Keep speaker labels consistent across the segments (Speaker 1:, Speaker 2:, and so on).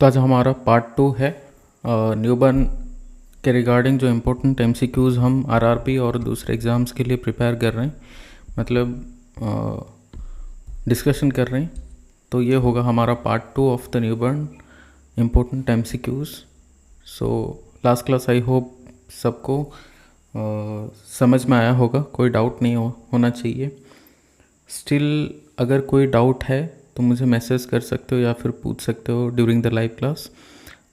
Speaker 1: तो आज हमारा पार्ट 2 है न्यूबर्न के रिगार्डिंग जो इम्पोर्टेंट एमसीक्यूज़ हम आरआरपी और दूसरे एग्ज़ाम्स के लिए प्रिपेयर कर रहे हैं, मतलब डिस्कशन कर रहे हैं। तो ये होगा हमारा part 2 of the newborn important MCQs. So last class I hope सबको समझ में आया होगा, कोई डाउट नहीं होना चाहिए। स्टिल अगर कोई डाउट है तो मुझे मैसेज कर सकते हो या फिर पूछ सकते हो ड्यूरिंग द लाइव क्लास।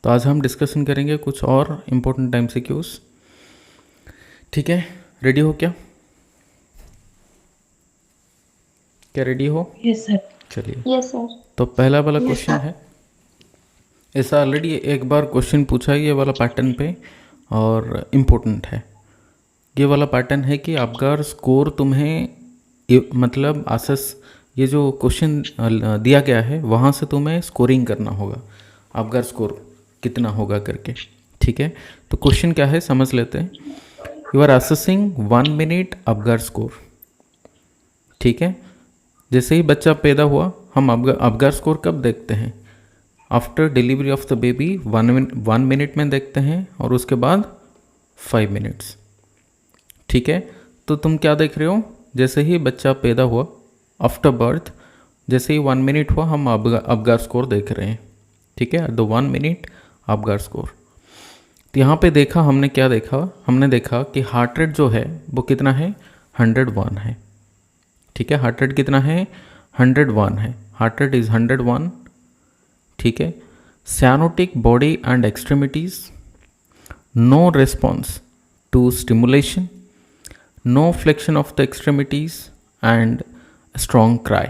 Speaker 1: तो आज हम डिस्कशन करेंगे कुछ और इम्पोर्टेंट एमसीक्यूज़। ठीक है, रेडी हो क्या? रेडी हो?
Speaker 2: Yes sir.
Speaker 1: चलिए,
Speaker 2: यस सर।
Speaker 1: तो पहला वाला क्वेश्चन है, ऐसा ऑलरेडी एक बार क्वेश्चन पूछा है ये वाला पैटर्न पे और इम्पोर्टेंट है। ये वाला पैटर्न है कि अगर स्कोर तुम्हें मतलब आसस ये जो क्वेश्चन दिया गया है वहाँ से तुम्हें स्कोरिंग करना होगा, अगर स्कोर कितना होगा करके। ठीक है, तो क्वेश्चन क्या है समझ लेते हैं। You are assessing 1 minute Apgar score. ठीक है, जैसे ही बच्चा पैदा हुआ हम अबगर स्कोर कब देखते हैं? After delivery of the baby 1 minute में देखते हैं और उसके बाद 5 मिनट्स। ठीक है, तो तुम क्या देख रहे हो? जैसे ही बच्चा पैदा हुआ आफ्टर बर्थ, जैसे ही 1 मिनट हुआ हम अबगर स्कोर देख रहे हैं। ठीक है, द 1 मिनट अबगर स्कोर। तो यहाँ पे देखा हमने, क्या देखा? हमने देखा कि हार्ट रेट जो है वो कितना है? 101 है। ठीक है, हार्ट रेट कितना है? 101 है। Heart rate is 101। ठीक है, cyanotic body and extremities, no response to stimulation, no flexion of the extremities and a strong cry.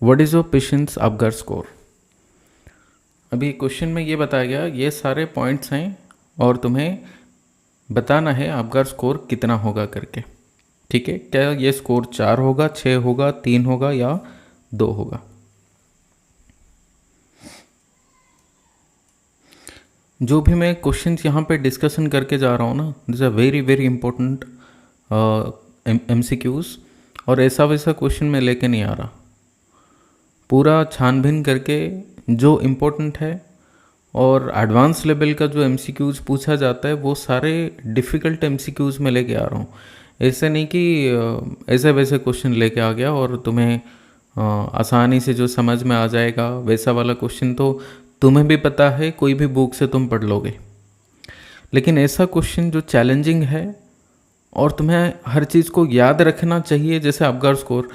Speaker 1: What is your patient's Apgar score? अभी क्वेश्चन में ये बताया गया, ये सारे पॉइंट्स हैं और तुम्हें बताना है अपगर स्कोर कितना होगा करके। ठीक है, क्या ये स्कोर 4 होगा, 6 होगा, 3 होगा या 2 होगा? जो भी मैं क्वेश्चंस यहाँ पे डिस्कशन करके जा रहा हूँ ना, this are very very important MCQs, और ऐसा वैसा क्वेश्चन में लेके नहीं आ रहा, पूरा छानबीन करके जो इम्पोर्टेंट है। और एडवांस लेवल का जो MCQs पूछा जाता है वो सारे डिफ़िकल्ट MCQs में लेके आ रहा हूँ। ऐसे नहीं कि ऐसे वैसे क्वेश्चन लेके आ गया और तुम्हें आसानी से जो समझ में आ जाएगा वैसा वाला क्वेश्चन तो तुम्हें भी पता है, कोई भी बुक से तुम पढ़ लोगे। लेकिन ऐसा क्वेश्चन जो चैलेंजिंग है और तुम्हें हर चीज़ को याद रखना चाहिए, जैसे अपगर स्कोर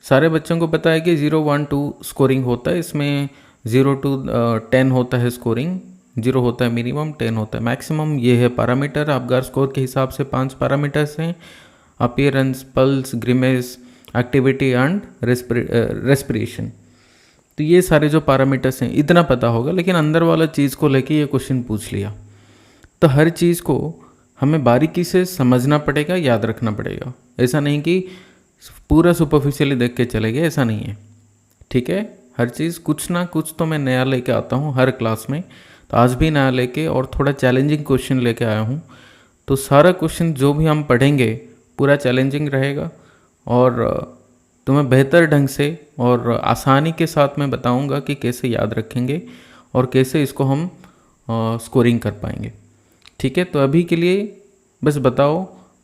Speaker 1: सारे बच्चों को पता है कि 0, 1, 2 स्कोरिंग होता है, इसमें 0 to 10 होता है स्कोरिंग, 0 होता है मिनिमम, 10 होता है मैक्सिमम। ये है पैरामीटर, अपगर स्कोर के हिसाब से 5 पैरामीटर्स हैं: appearance, pulse, grimace, activity and respiration. तो ये सारे जो पैरामीटर्स हैं इतना पता होगा, लेकिन अंदर वाला चीज़ को लेके ये क्वेश्चन पूछ लिया तो हर चीज़ को हमें बारीकी से समझना पड़ेगा, याद रखना पड़ेगा। ऐसा नहीं कि पूरा सुपरफिशियली देख के चले गए, ऐसा नहीं है। ठीक है, हर चीज़ कुछ ना कुछ तो मैं नया लेके आता हूँ हर क्लास में, तो आज भी नया लेके और थोड़ा चैलेंजिंग क्वेश्चन लेके आया हूँ। तो सारा क्वेश्चन जो भी हम पढ़ेंगे पूरा चैलेंजिंग रहेगा और तुम्हें बेहतर ढंग से और आसानी के साथ मैं बताऊँगा कि कैसे याद रखेंगे और कैसे इसको हम स्कोरिंग कर पाएंगे। ठीक है, तो अभी के लिए बस बताओ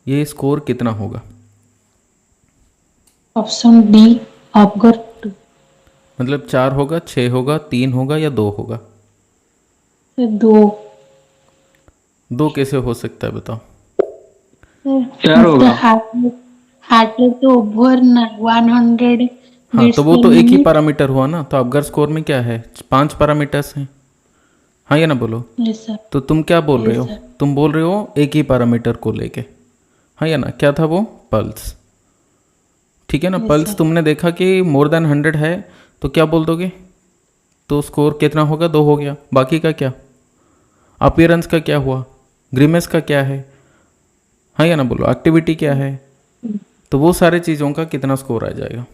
Speaker 1: ये स्कोर कितना होगा?
Speaker 2: Option D, Apgar 2।
Speaker 1: मतलब 4 होगा, 6 होगा, 3 होगा या 2 होगा?
Speaker 2: 2।
Speaker 1: 2 कैसे हो सकता है बताओ?
Speaker 3: 4 होगा।
Speaker 2: हार्ट रेट तो ओवर 100
Speaker 1: हाँ, तो
Speaker 2: बीट्स
Speaker 1: वो
Speaker 2: पर
Speaker 1: तो एक ही
Speaker 2: मिनट।
Speaker 1: पैरामीटर हुआ ना, तो अपगर स्कोर में क्या है? 5 पैरामीटर्स हैं। हाँ या ना बोलो?
Speaker 2: Yes sir.
Speaker 1: तो तुम क्या बोल रहे
Speaker 2: यस
Speaker 1: हो?
Speaker 2: सर।
Speaker 1: तुम बोल रहे हो एक ही पैरामीटर को लेके। हाँ या ना? क्या था वो? पल्स। ठीक है ना,
Speaker 2: Yes,
Speaker 1: पल्स
Speaker 2: sir.
Speaker 1: तुमने देखा कि मोर देन 100 है तो क्या बोल दोगे? तो स्कोर कितना होगा? 2 हो गया। बाकी का क्या? अपीयरेंस का क्या हुआ? ग्रिमेस का क्या है? हाँ या ना बोलो? एक्टिविटी क्या है? तो वो सारे चीज़ों का कितना स्कोर आ जाएगा?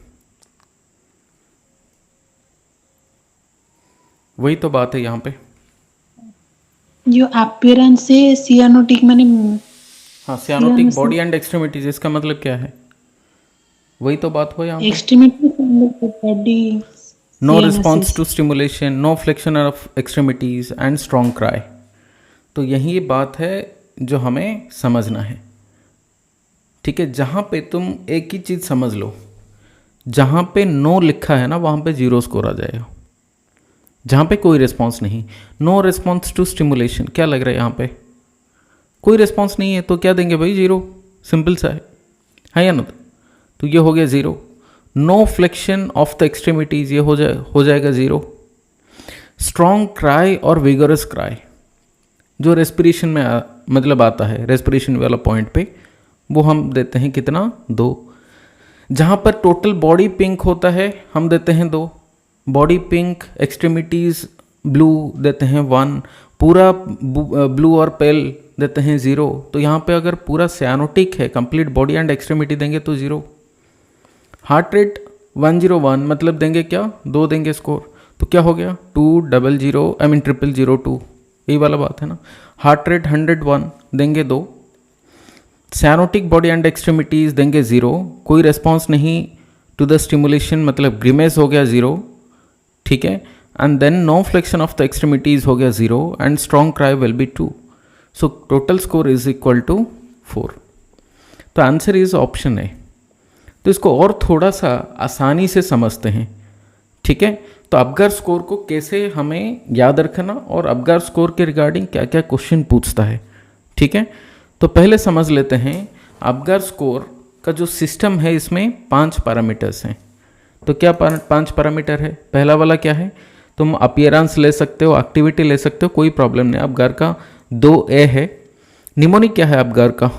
Speaker 1: वही तो बात है यहाँ पे।
Speaker 2: जो अपीयरेंस है सियानोटिक माने
Speaker 1: हाँ, सियानोटिक बॉडी एंड एक्सट्रीमिटीज, इसका मतलब क्या है? वही तो बात हुआ यहाँ पे।
Speaker 2: Extremity body.
Speaker 1: No
Speaker 2: Cyanosis.
Speaker 1: Response to stimulation, no flexion of extremities and strong cry. तो यही बात है जो हमें समझना है, ठीक है। जहाँ पे तुम एक ही चीज़ समझ लो, जहाँ पे नो लिखा है ना वहाँ पे 0 स्कोर आ जाएगा। जहाँ पे कोई रिस्पॉन्स नहीं, नो रिस्पॉन्स टू स्टिमुलेशन, क्या लग रहा है यहाँ पे कोई रिस्पॉन्स नहीं है तो क्या देंगे भाई 0, सिंपल सा है या ना। तो ये हो गया 0। No flexion of the extremities, ये हो जाएगा 0। स्ट्रॉन्ग क्राई और विगरस क्राई जो रेस्पिरेशन में मतलब आता है, रेस्पिरेशन वाला पॉइंट पे, वो हम देते हैं कितना 2। जहाँ पर टोटल बॉडी पिंक होता है हम देते हैं 2, बॉडी पिंक एक्सट्रीमिटीज ब्लू देते हैं 1, पूरा ब्लू और पेल देते हैं 0। तो यहाँ पे अगर पूरा सियानोटिक है, कंप्लीट बॉडी एंड एक्सट्रीमिटी देंगे तो 0। हार्ट रेट 101 मतलब देंगे क्या 2 देंगे स्कोर, तो क्या हो गया 200 यही वाला बात है ना। हार्ट रेट 101 देंगे 2, सियानोटिक बॉडी एंड एक्सट्रीमिटीज देंगे 0, कोई रेस्पॉन्स नहीं टू द स्टिमुलेशन मतलब ग्रिमेस हो गया 0, ठीक है। And then no flexion of the extremities हो गया 0 and strong cry will be 2। So total score is equal to 4। तो आंसर इज ऑप्शन ए। तो इसको और थोड़ा सा आसानी से समझते हैं, ठीक है। तो अबगर स्कोर को कैसे हमें याद रखना और अबगर स्कोर के रिगार्डिंग क्या क्या क्वेश्चन पूछता है, ठीक है। तो पहले समझ लेते हैं अबगर स्कोर का जो सिस्टम है, इसमें 5 पैरामीटर्स हैं। तो क्या 5 पैरामीटर है, पहला वाला क्या है, तुम अपीयरेंस ले सकते हो, एक्टिविटी ले सकते हो, कोई प्रॉब्लम नहीं। अबगर का 2A है। निमोनिक क्या है अबगर का,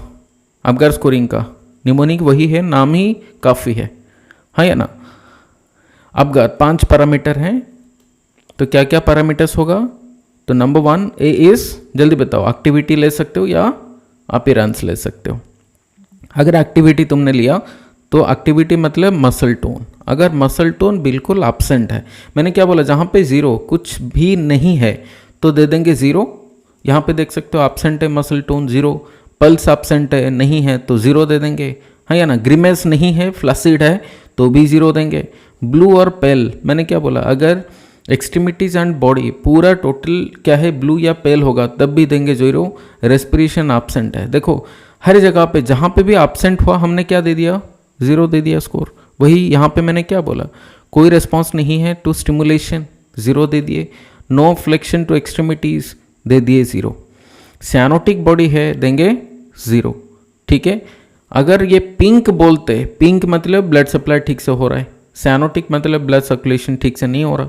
Speaker 1: अबगर स्कोरिंग का निमोनिक वही है, नाम ही काफ़ी है, हाँ या ना। अबगर 5 पैरामीटर हैं, तो क्या क्या पैरामीटर्स होगा, तो नंबर 1 ए इज, जल्दी बताओ, एक्टिविटी ले सकते हो या अपीयरेंस ले सकते हो। अगर एक्टिविटी तुमने लिया तो एक्टिविटी मतलब मसल टोन, अगर मसल टोन बिल्कुल एब्सेंट है, मैंने क्या बोला, जहाँ पे 0 कुछ भी नहीं है तो दे देंगे 0। यहाँ पे देख सकते हो एब्सेंट है मसल टोन 0, पल्स एब्सेंट है नहीं है तो 0 दे देंगे, हाँ या ना। ग्रिमेस नहीं है, फ्लैसिड है तो भी 0 देंगे। ब्लू और पेल, मैंने क्या बोला, अगर एक्सट्रीमिटीज एंड बॉडी पूरा टोटल क्या है ब्लू या पेल होगा तब भी देंगे 0। रेस्पिरेशन एब्सेंट है, देखो हर जगह पे जहाँ पे भी एब्सेंट हुआ हमने क्या दे दिया 0 दे दिया स्कोर। वही यहाँ पे मैंने क्या बोला, कोई रिस्पॉन्स नहीं है टू स्टिमुलेशन 0 दे दिए, नो फ्लेक्शन टू एक्सट्रीमिटीज दे दिए 0, सियानोटिक बॉडी है देंगे 0, ठीक है। अगर ये पिंक बोलते, पिंक मतलब ब्लड सप्लाई ठीक से हो रहा है, सियानोटिक मतलब ब्लड सर्कुलेशन ठीक से नहीं हो रहा,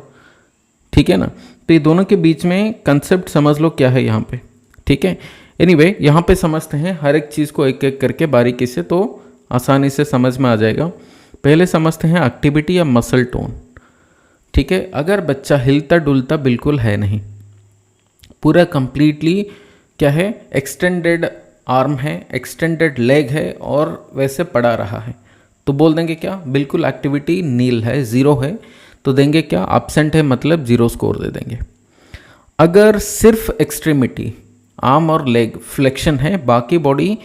Speaker 1: ठीक है ना। तो ये दोनों के बीच में कंसेप्ट समझ लो क्या है यहाँ पे, ठीक है। एनीवे यहाँ पे समझते हैं हर एक चीज़ को एक एक करके बारीकी से, तो आसानी से समझ में आ जाएगा। पहले समझते हैं एक्टिविटी या मसल टोन, ठीक है। अगर बच्चा हिलता डुलता बिल्कुल है नहीं, पूरा कंप्लीटली क्या है, एक्सटेंडेड आर्म है, एक्सटेंडेड लेग है और वैसे पड़ा रहा है, तो बोल देंगे क्या, बिल्कुल एक्टिविटी नील है, 0 है, तो देंगे क्या, एब्सेंट है मतलब 0 स्कोर दे देंगे। अगर सिर्फ एक्सट्रीमिटी आर्म और लेग फ्लेक्शन है, बाकी बॉडी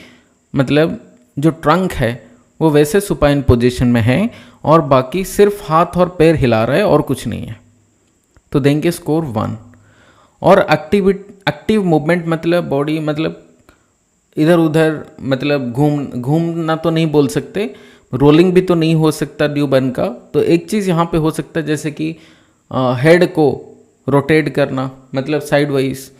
Speaker 1: मतलब जो ट्रंक है वो वैसे सुपाइन पोजीशन में है और बाकी सिर्फ हाथ और पैर हिला रहा है और कुछ नहीं है, तो देंगे स्कोर 1। और एक्टिव मूवमेंट मतलब बॉडी मतलब इधर उधर मतलब घूमना तो नहीं बोल सकते, रोलिंग भी तो नहीं हो सकता ड्यू बर्न का, तो एक चीज़ यहाँ पे हो सकता है जैसे कि हेड को रोटेट करना, मतलब side wise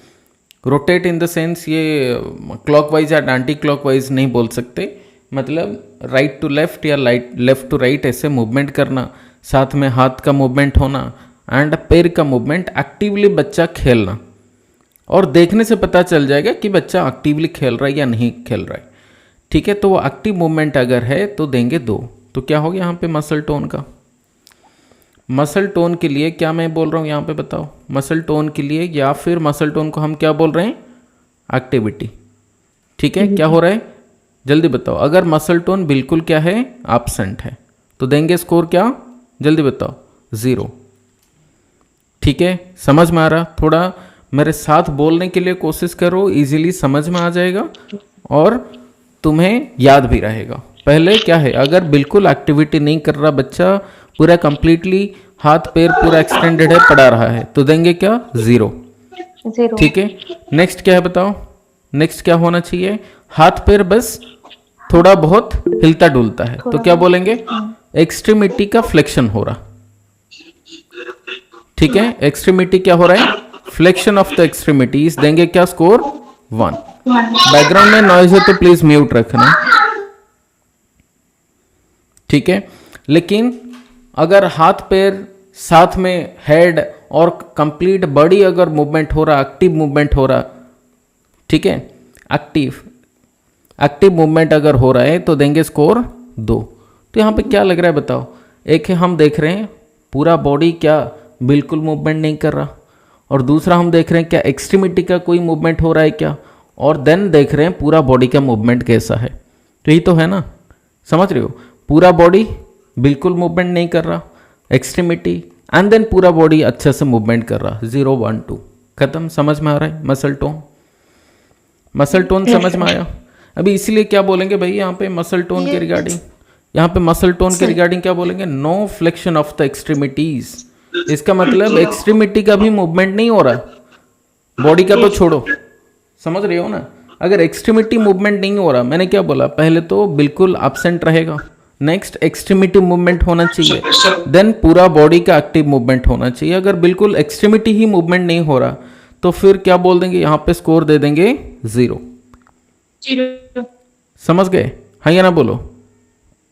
Speaker 1: rotate in the sense ये क्लॉकवाइज या एंटी क्लॉकवाइज नहीं बोल सकते, मतलब राइट टू लेफ्ट या लेफ्ट टू राइट ऐसे मूवमेंट करना, साथ में हाथ का मूवमेंट होना एंड पैर का मूवमेंट, एक्टिवली बच्चा खेलना, और देखने से पता चल जाएगा कि बच्चा एक्टिवली खेल रहा है या नहीं खेल रहा है, ठीक है। तो वो एक्टिव मूवमेंट अगर है तो देंगे 2। तो क्या हो गया यहाँ पे मसल टोन का, मसल टोन के लिए क्या मैं बोल रहा हूँ यहाँ पे बताओ, मसल टोन के लिए या फिर मसल टोन को हम क्या बोल रहे हैं, एक्टिविटी, ठीक है। क्या हो रहा है जल्दी बताओ, अगर मसल टोन बिल्कुल क्या है एब्सेंट है तो देंगे स्कोर क्या, जल्दी बताओ 0, ठीक है। समझ में आ रहा, थोड़ा मेरे साथ बोलने के लिए कोशिश करो, इजीली समझ में आ जाएगा और तुम्हें याद भी रहेगा। पहले क्या है, अगर बिल्कुल एक्टिविटी नहीं कर रहा बच्चा, पूरा कंप्लीटली हाथ पैर पूरा एक्सटेंडेड है, पड़ा रहा है, तो देंगे क्या? 0।
Speaker 4: 0।
Speaker 1: ठीक है, नेक्स्ट क्या है बताओ? नेक्स्ट क्या होना चाहिए? हाथ पैर बस थोड़ा बहुत हिलता डुलता है, तो क्या बोलेंगे? एक्सट्रीमिटी का फ्लेक्शन हो रहा। ठीक है, एक्सट्रीमिटी क्या हो रहा है? फ्लेक्शन ऑफ द एक्सट्रीमिटीज, देंगे क्या स्कोर? 1। बैकग्राउंड में नॉइज है तो प्लीज म्यूट रखना। ठीक है, लेकिन अगर हाथ पैर साथ में हेड और कंप्लीट बॉडी अगर मूवमेंट हो रहा, एक्टिव मूवमेंट हो रहा, ठीक है, एक्टिव मूवमेंट अगर हो रहा है तो देंगे स्कोर 2। तो यहाँ पे क्या लग रहा है बताओ? एक है हम देख रहे हैं पूरा बॉडी क्या बिल्कुल मूवमेंट नहीं कर रहा, और दूसरा हम देख रहे हैं क्या एक्सट्रीमिटी का कोई मूवमेंट हो रहा है क्या, और देन देख रहे हैं पूरा बॉडी का मूवमेंट कैसा है। तो यही तो है ना, समझ रहे हो? पूरा बॉडी बिल्कुल मूवमेंट नहीं कर रहा, एक्सट्रीमिटी, एंड देन पूरा बॉडी अच्छे से मूवमेंट कर रहा। 0 1 2 खत्म। समझ में आ रहा है? मसल टोन, मसल टोन समझ में आया? अभी इसीलिए क्या बोलेंगे भाई यहाँ पे मसल टोन के रिगार्डिंग, यहाँ पे मसल टोन के रिगार्डिंग क्या बोलेंगे? No flexion of the extremities. इसका मतलब एक्सट्रीमिटी का भी मूवमेंट नहीं हो रहा, बॉडी का तो छोड़ो, समझ रहे हो ना? अगर एक्सट्रीमिटी मूवमेंट नहीं हो रहा, मैंने क्या बोला? पहले तो बिल्कुल एब्सेंट रहेगा, नेक्स्ट एक्सट्रीमिटी मूवमेंट होना चाहिए, देन पूरा बॉडी का एक्टिव मूवमेंट होना चाहिए। अगर बिल्कुल एक्सट्रीमिटी ही मूवमेंट नहीं हो रहा तो फिर क्या बोल देंगे? यहाँ पे स्कोर दे देंगे 0। समझ गए? हाँ या ना बोलो?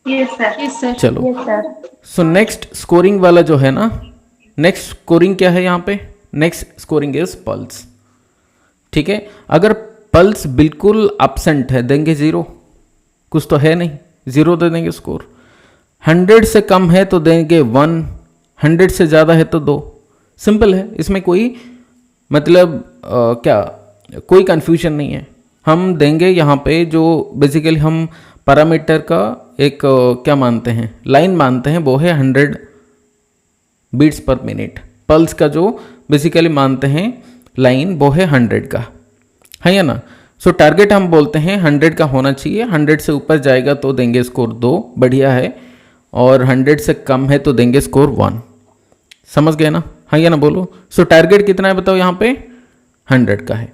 Speaker 2: Yes sir.
Speaker 1: चलो,
Speaker 4: yes sir.
Speaker 1: So next scoring वाला जो है ना, नेक्स्ट स्कोरिंग क्या है यहाँ पे? Next scoring is pulse. ठीक है, अगर पल्स बिल्कुल एब्सेंट है देंगे 0, कुछ तो है नहीं, 0 दे देंगे स्कोर। 100 से कम है तो देंगे 1, 100 से ज़्यादा है तो 2। सिंपल है, इसमें कोई मतलब क्या कोई कंफ्यूजन नहीं है। हम देंगे यहाँ पे जो बेसिकली हम पैरामीटर का एक क्या मानते हैं, लाइन मानते हैं, वो है 100 बीट्स पर मिनट। पल्स का जो बेसिकली मानते हैं लाइन वो है 100 का, है या ना? सो टारगेट हम बोलते हैं 100 का होना चाहिए, 100 से ऊपर जाएगा तो देंगे स्कोर 2, बढ़िया है, और 100 से कम है तो देंगे स्कोर 1। समझ गए ना? हाँ या ना बोलो? सो टारगेट कितना है बताओ? यहाँ पे 100 का है।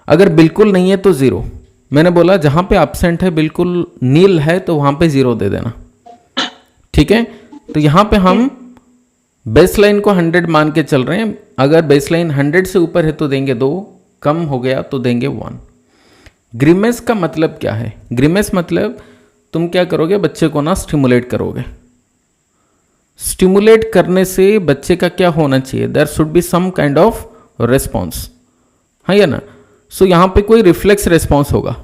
Speaker 1: अगर बिल्कुल नहीं है तो 0। मैंने बोला जहाँ पे एब्सेंट है, बिल्कुल नील है, तो वहाँ पे 0 दे देना। ठीक है, तो यहाँ पे हम बेसलाइन को 100 मान के चल रहे हैं। अगर बेसलाइन 100 से ऊपर है तो देंगे 2, कम हो गया तो देंगे 1। ग्रिमेस का मतलब क्या है? ग्रिमेस मतलब तुम क्या करोगे? बच्चे को ना स्टिमुलेट करोगे। स्टिमुलेट करने से बच्चे का क्या होना चाहिए? There should be some kind of response, है या ना? सो यहाँ पे कोई रिफ्लेक्स रेस्पॉन्स होगा,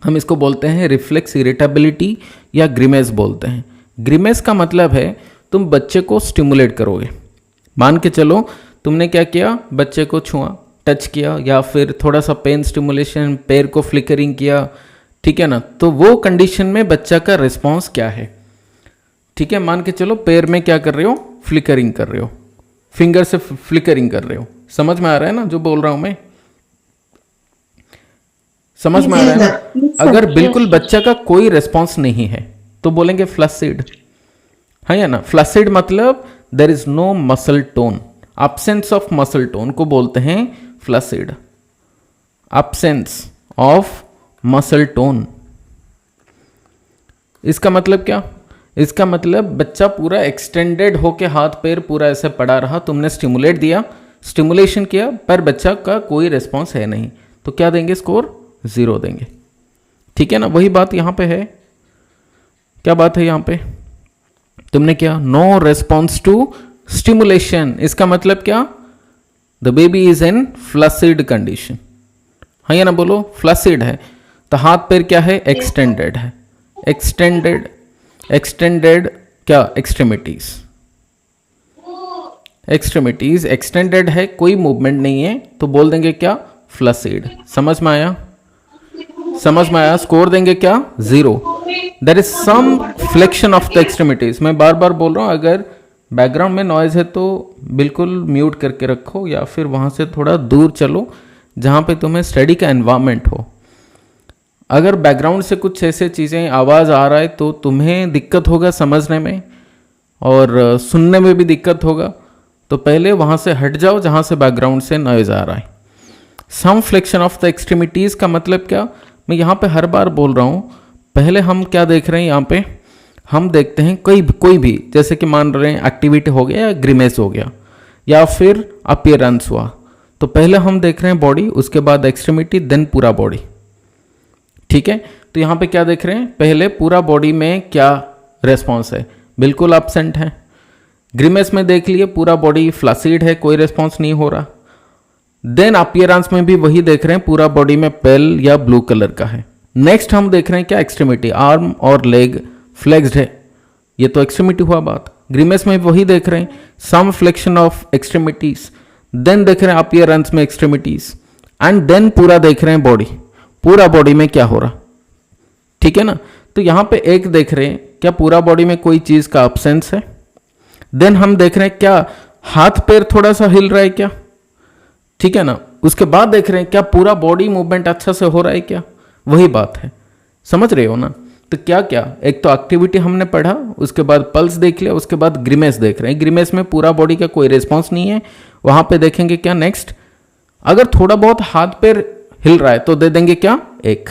Speaker 1: हम इसको बोलते हैं रिफ्लेक्स इरिटेबिलिटी या ग्रिमेस बोलते हैं। ग्रिमेस का मतलब है तुम बच्चे को स्टिमुलेट करोगे। मान के चलो तुमने क्या किया? बच्चे को छुआ, टच किया, या फिर थोड़ा सा पेन स्टिमुलेशन, पैर को फ्लिकरिंग किया, ठीक है ना? तो वो कंडीशन में बच्चा का रिस्पॉन्स क्या है? ठीक है, मान के चलो पैर में क्या कर रहे हो? फ्लिकरिंग कर रहे हो, फिंगर से फ्लिकरिंग कर रहे हो। समझ में आ रहा है ना जो बोल रहा हूं मैं? समझ में आ रहा है ना? अगर बिल्कुल बच्चा का कोई रिस्पॉन्स नहीं है तो बोलेंगे फ्लैसिड, है या ना? फ्लैसिड मतलब there is no muscle tone, absence of muscle tone को बोलते हैं flaccid, absence of muscle tone. इसका मतलब क्या? इसका मतलब बच्चा पूरा एक्सटेंडेड होके हाथ पैर पूरा ऐसे पड़ा रहा, तुमने स्टिमुलेट दिया, स्टिमुलेशन किया, पर बच्चा का कोई रिस्पॉन्स है नहीं, तो क्या देंगे? स्कोर 0 देंगे। ठीक है ना? वही बात यहाँ पे है। क्या बात है यहाँ पे? तुमने क्या? No response to stimulation. इसका मतलब क्या? The baby is in flaccid condition, हाँ या ना बोलो? फ्लैसिड है तो हाथ पैर क्या है? एक्सटेंडेड है। एक्सटेंडेड, एक्सटेंडेड क्या? एक्सट्रीमिटीज, एक्सट्रीमिटीज एक्सटेंडेड है, कोई मूवमेंट नहीं है, तो बोल देंगे क्या? फ्लैसिड। समझ में आया? समझ में आया? स्कोर देंगे क्या? 0। There is some flexion of the extremities. मैं बार बार बोल रहा हूँ, अगर बैकग्राउंड में नॉइज है तो बिल्कुल म्यूट करके रखो, या फिर वहाँ से थोड़ा दूर चलो जहाँ पे तुम्हें स्टडी का एनवायरनमेंट हो। अगर बैकग्राउंड से कुछ ऐसे चीज़ें आवाज़ आ रहा है तो तुम्हें दिक्कत होगा समझने में, और सुनने में भी दिक्कत होगा, तो पहले वहाँ से हट जाओ जहाँ से बैकग्राउंड से नॉइज आ रहा है। सम फ्लेक्शन ऑफ द एक्सट्रीमिटीज़ का मतलब क्या, मैं यहाँ पे हर बार बोल रहा हूँ। पहले हम क्या देख रहे हैं, यहाँ पे हम देखते हैं कोई भी, जैसे कि मान रहे हैं एक्टिविटी हो गया या ग्रिमेस हो गया या फिर अपीयरेंस हुआ, तो पहले हम देख रहे हैं बॉडी, उसके बाद एक्सट्रीमिटी, देन पूरा बॉडी। ठीक है, तो यहाँ पे क्या देख रहे हैं, पहले पूरा बॉडी में क्या रेस्पॉन्स है, बिल्कुल एब्सेंट है। ग्रिमेस में देख लिए पूरा बॉडी फ्लासिड है, कोई रेस्पॉन्स नहीं हो रहा। देन अपीयरेंस में भी वही देख रहे हैं, पूरा बॉडी में पेल या ब्लू कलर का है। नेक्स्ट हम देख रहे हैं क्या, एक्सट्रीमिटी, आर्म और लेग फ्लेक्स्ड है, ये तो एक्सट्रीमिटी हुआ बात। ग्रिमेस में वही देख रहे हैं, सम फ्लेक्शन ऑफ एक्सट्रीमिटीज। देन देख रहे हैं अपीयरेंस में एक्सट्रीमिटीज, एंड देन पूरा देख रहे हैं बॉडी, पूरा बॉडी में क्या हो रहा। ठीक है ना, तो यहां पे एक देख रहे हैं क्या पूरा बॉडी में कोई चीज का अब्सेंस है। देन हम देख रहे हैं क्या हाथ पैर थोड़ा सा हिल रहा है क्या, ठीक है ना। उसके बाद देख रहे हैं क्या पूरा बॉडी मूवमेंट अच्छा से हो रहा है क्या, वही बात है, समझ रहे हो ना। तो क्या क्या, एक तो एक्टिविटी हमने पढ़ा, उसके बाद पल्स देख लिया, उसके बाद ग्रिमेस देख रहे हैं। ग्रिमेस में पूरा बॉडी का कोई रिस्पॉन्स नहीं है, वहां पे देखेंगे क्या नेक्स्ट, अगर थोड़ा बहुत हाथ पैर हिल रहा है तो दे देंगे क्या, एक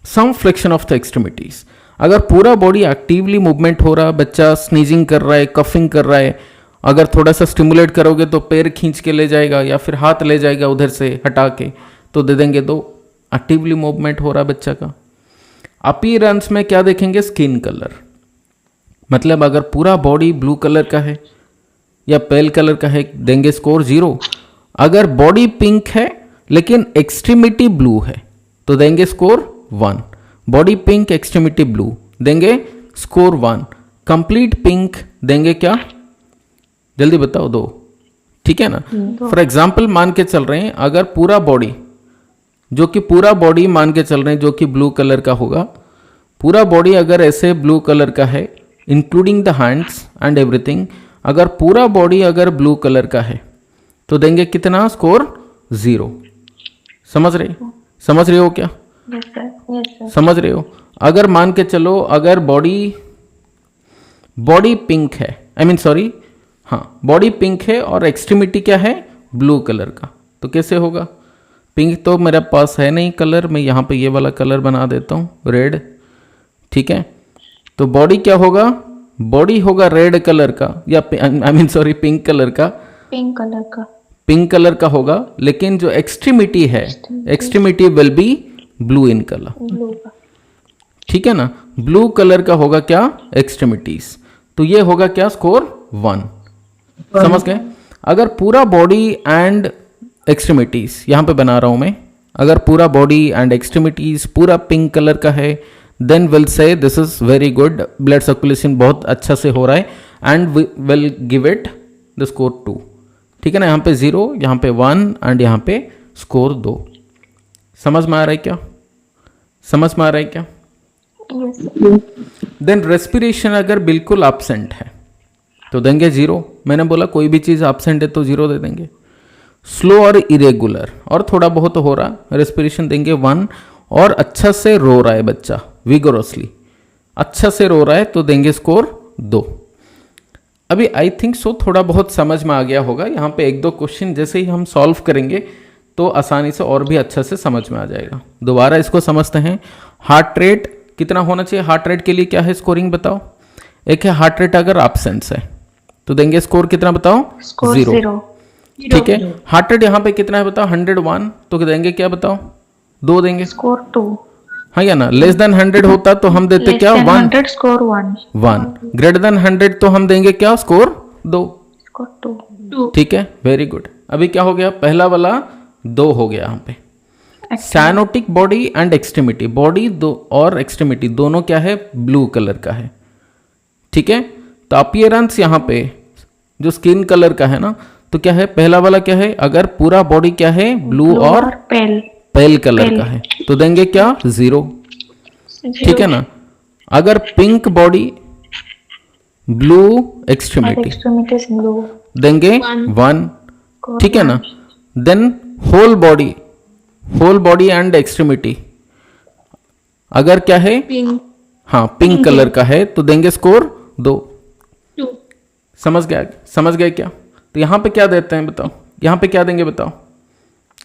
Speaker 1: सम फ्लेक्शन ऑफ द एक्सट्रीमिटीज। अगर पूरा बॉडी एक्टिवली मूवमेंट हो रहा है, बच्चा स्नीजिंग कर रहा है, कफिंग कर रहा है, अगर थोड़ा सा स्टिमुलेट करोगे तो पैर खींच के ले जाएगा या फिर हाथ ले जाएगा उधर से हटा के, तो दे देंगे दो, एक्टिवली मूवमेंट हो रहा है बच्चा का। अपीयरेंस में क्या देखेंगे, स्किन कलर, मतलब अगर पूरा बॉडी ब्लू कलर का है या पेल कलर का है, देंगे स्कोर 0। अगर बॉडी पिंक है लेकिन एक्सट्रीमिटी ब्लू है तो देंगे score 1। Body pink extremity blue देंगे स्कोर 1। कंप्लीट पिंक देंगे क्या, जल्दी बताओ, 2। ठीक है ना। फॉर एग्जाम्पल मान के चल रहे हैं, अगर पूरा बॉडी, जो कि पूरा बॉडी मान के चल रहे हैं जो कि ब्लू कलर का होगा, पूरा बॉडी अगर ऐसे ब्लू कलर का है including the hands and everything, अगर पूरा बॉडी अगर ब्लू कलर का है तो देंगे कितना, स्कोर 0। समझ रहे हो क्या,
Speaker 2: Yes, sir.
Speaker 1: समझ रहे हो। अगर मान के चलो अगर बॉडी पिंक है, हाँ बॉडी पिंक है और एक्सट्रीमिटी क्या है, ब्लू कलर का, तो कैसे होगा। पिंक तो मेरे पास है नहीं कलर, मैं यहाँ पे ये वाला कलर बना देता हूँ, रेड। ठीक है, तो बॉडी क्या होगा, बॉडी होगा रेड कलर का या पिंक कलर का, पिंक कलर का होगा, लेकिन जो एक्सट्रीमिटी है, extremity will be blue in colour. ठीक है ना, ब्लू कलर का होगा क्या, एक्सट्रीमिटीज, तो ये होगा क्या, स्कोर 1। समझ गए। अगर पूरा बॉडी एंड एक्सट्रीमिटीज, यहां पे बना रहा हूं मैं, अगर पूरा बॉडी एंड एक्सट्रीमिटीज पूरा पिंक कलर का है, then will say this is very good, blood circulation बहुत अच्छा से हो रहा है, and will give it the score 2। ठीक है ना, यहाँ पे 0, यहाँ पे 1 एंड यहाँ पे स्कोर 2। समझ में आ रहा है क्या, समझ में आ रहा है क्या। देन रेस्पिरेशन अगर बिल्कुल एब्सेंट है तो देंगे 0। मैंने बोला कोई भी चीज़ एब्सेंट है तो 0 दे देंगे। स्लो और इरेगुलर और थोड़ा बहुत हो रहा, रेस्पिरेशन देंगे 1। और अच्छा से रो रहा है बच्चा, विगोरसली अच्छा से रो रहा है तो देंगे स्कोर 2। अभी आई थिंक सो थोड़ा बहुत समझ में आ गया होगा। यहाँ पे 1-2 क्वेश्चन जैसे ही हम सॉल्व करेंगे तो आसानी से और भी अच्छा से समझ में आ जाएगा। दोबारा इसको समझते हैं। हार्ट रेट कितना होना चाहिए, हार्ट रेट के लिए क्या है स्कोरिंग बताओ। एक है हार्ट रेट अगर एब्सेंस है तो देंगे स्कोर कितना बताओ, 0। ठीक है, हार्ट रेट यहाँ पे कितना है बताओ, 101, तो देंगे क्या बताओ, 2 देंगे,
Speaker 2: स्कोर 2।
Speaker 1: हाँ या ना। लेस देन 100 होता तो हम देते क्या, 1,
Speaker 2: स्कोर 1।
Speaker 1: ग्रेटर देन 100 तो हम देंगे क्या, स्कोर 2।
Speaker 2: स्कोर 2।
Speaker 1: ठीक है, वेरी गुड। अभी क्या हो गया, पहला वाला 2 हो गया यहाँ पे। Cyanotic body and extremity, body दो और एक्सट्रीमिटी दोनों क्या है, ब्लू कलर का है। ठीक है, तो अपीयरेंस यहाँ पे जो स्किन कलर का है ना, तो क्या है, पहला वाला क्या है, अगर पूरा बॉडी क्या है, ब्लू और पेल कलर का है तो देंगे क्या, 0। ठीक है ना। अगर पिंक बॉडी ब्लू एक्सट्रीमिटी देंगे 1। ठीक है ना। Then whole body and extremity अगर क्या है, हाँ पिंक कलर का है तो देंगे स्कोर 2। समझ गए क्या? तो यहाँ पे क्या देते हैं बताओ, यहाँ पे क्या देंगे बताओ?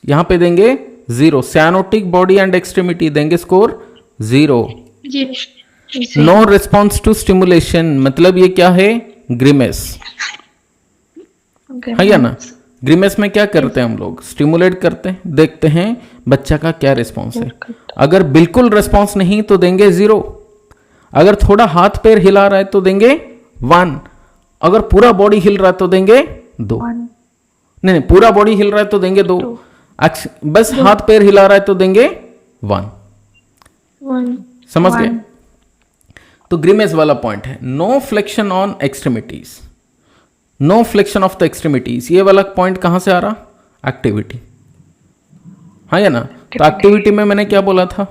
Speaker 1: यहाँ पे देंगे 0। साइनोटिक बॉडी एंड एक्सट्रीमिटी देंगे score 0। No response to stimulation मतलब ये क्या है? ग्रिमेस है या ना? ग्रिमेस में क्या करते हैं हम लोग? स्टिमुलेट करते हैं, देखते हैं बच्चा का क्या रिस्पॉन्स है। अगर बिल्कुल रिस्पॉन्स नहीं तो देंगे 0। अगर थोड़ा हाथ पैर हिला रहा है तो देंगे 1। अगर पूरा बॉडी हिल रहा है तो देंगे 2। नहीं, पूरा बॉडी हिल रहा है तो देंगे 2। बस हाथ पैर हिला रहा है तो देंगे 1। समझ गए? तो ग्रिमेस वाला पॉइंट है। No flexion on extremities, no flexion of the extremities, ये वाला पॉइंट कहां से आ रहा? एक्टिविटी, हाँ या ना? तो एक्टिविटी में मैंने क्या बोला था?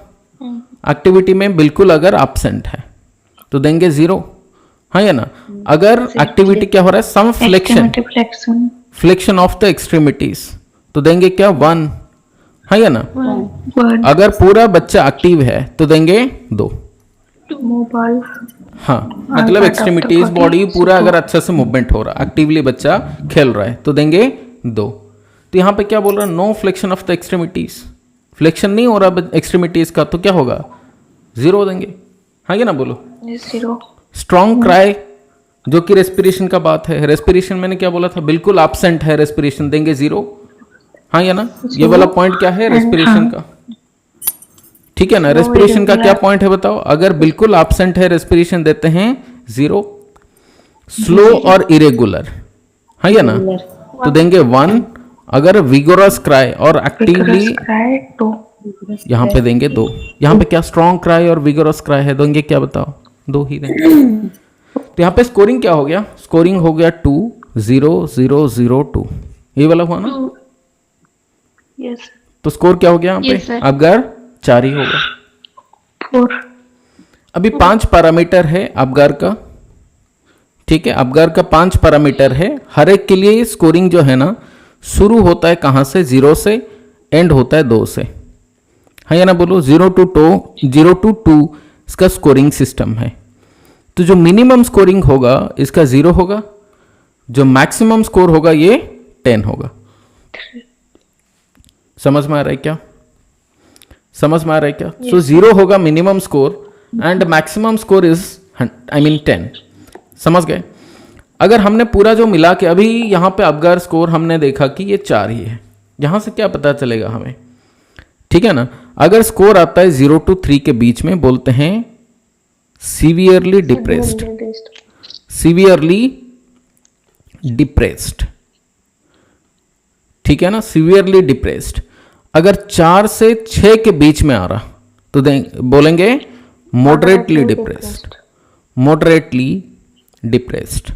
Speaker 1: एक्टिविटी में बिल्कुल अगर एब्सेंट है तो देंगे 0, हाँ या ना? अगर एक्टिविटी क्या हो रहा है? सम फ्लेक्शन ऑफ द एक्सट्रीमिटीज तो देंगे क्या? 1, हाँ या ना? अगर पूरा बच्चा एक्टिव है तो देंगे 2। हाँ, मतलब एक्सट्रीमिटीज बॉडी पूरा अगर अच्छा से मूवमेंट हो रहा, एक्टिवली बच्चा खेल रहा है तो देंगे 2। तो यहाँ पे क्या बोल रहा है? No flexion of the extremities, flexion नहीं हो रहा एक्सट्रीमिटीज का तो क्या होगा? 0 देंगे, हाँ या ना? बोलो
Speaker 2: 0।
Speaker 1: स्ट्रॉन्ग क्राई जो कि रेस्पिरेशन का बात है, रेस्पिरेशन मैंने क्या बोला था? बिल्कुल एब्सेंट है रेस्पिरेशन, देंगे 0, हाँ या ना? ये वाला पॉइंट क्या है? रेस्पिरेशन का, ठीक है ना? रेस्पिरेशन का क्या पॉइंट है बताओ? अगर बिल्कुल एब्सेंट है रेस्पिरेशन देते हैं 0। स्लो और इरेगुलर, हाँ या ना? तो देंगे 1। अगर विगोरस क्राई और एक्टिवली यहाँ पे देंगे 2। यहाँ पे क्या स्ट्रॉन्ग क्राई और विगोरस क्राई है, देंगे क्या बताओ? 2 ही देंगे। तो यहाँ पे स्कोरिंग क्या हो गया? स्कोरिंग हो गया 2 0 0 0 2, ये वाला हुआ ना?
Speaker 2: यस।
Speaker 1: तो स्कोर क्या हो गया यहाँ पे? अगर 4 ही होगा।
Speaker 2: 4।
Speaker 1: अभी 5 पैरामीटर है अबगार का, ठीक है? अबगार का 5 पैरामीटर है। हर एक के लिए स्कोरिंग जो है ना शुरू होता है कहां से? 0 से, एंड होता है 2 से, हाँ या ना? बोलो 0 to 2 इसका स्कोरिंग सिस्टम है। तो जो मिनिमम स्कोरिंग होगा इसका 0 होगा, जो मैक्सिमम स्कोर होगा ये 10 होगा। समझ में आ रहा है क्या? समझ में आ रहा है क्या? सो 0 होगा minimum score and maximum score is 10। समझ गए? अगर हमने पूरा जो मिला के अभी यहाँ पे अबगार स्कोर हमने देखा कि ये 4 ही है, यहां से क्या पता चलेगा हमें? ठीक है ना? अगर स्कोर आता है 0 to 3 के बीच में बोलते हैं सीवियरली डिप्रेस्ड, सीवियरली डिप्रेस्ड, ठीक है ना? Severely depressed. अगर 4 से 6 के बीच में आ रहा तो बोलेंगे मॉडरेटली डिप्रेस्ड, मॉडरेटली डिप्रेस्ड,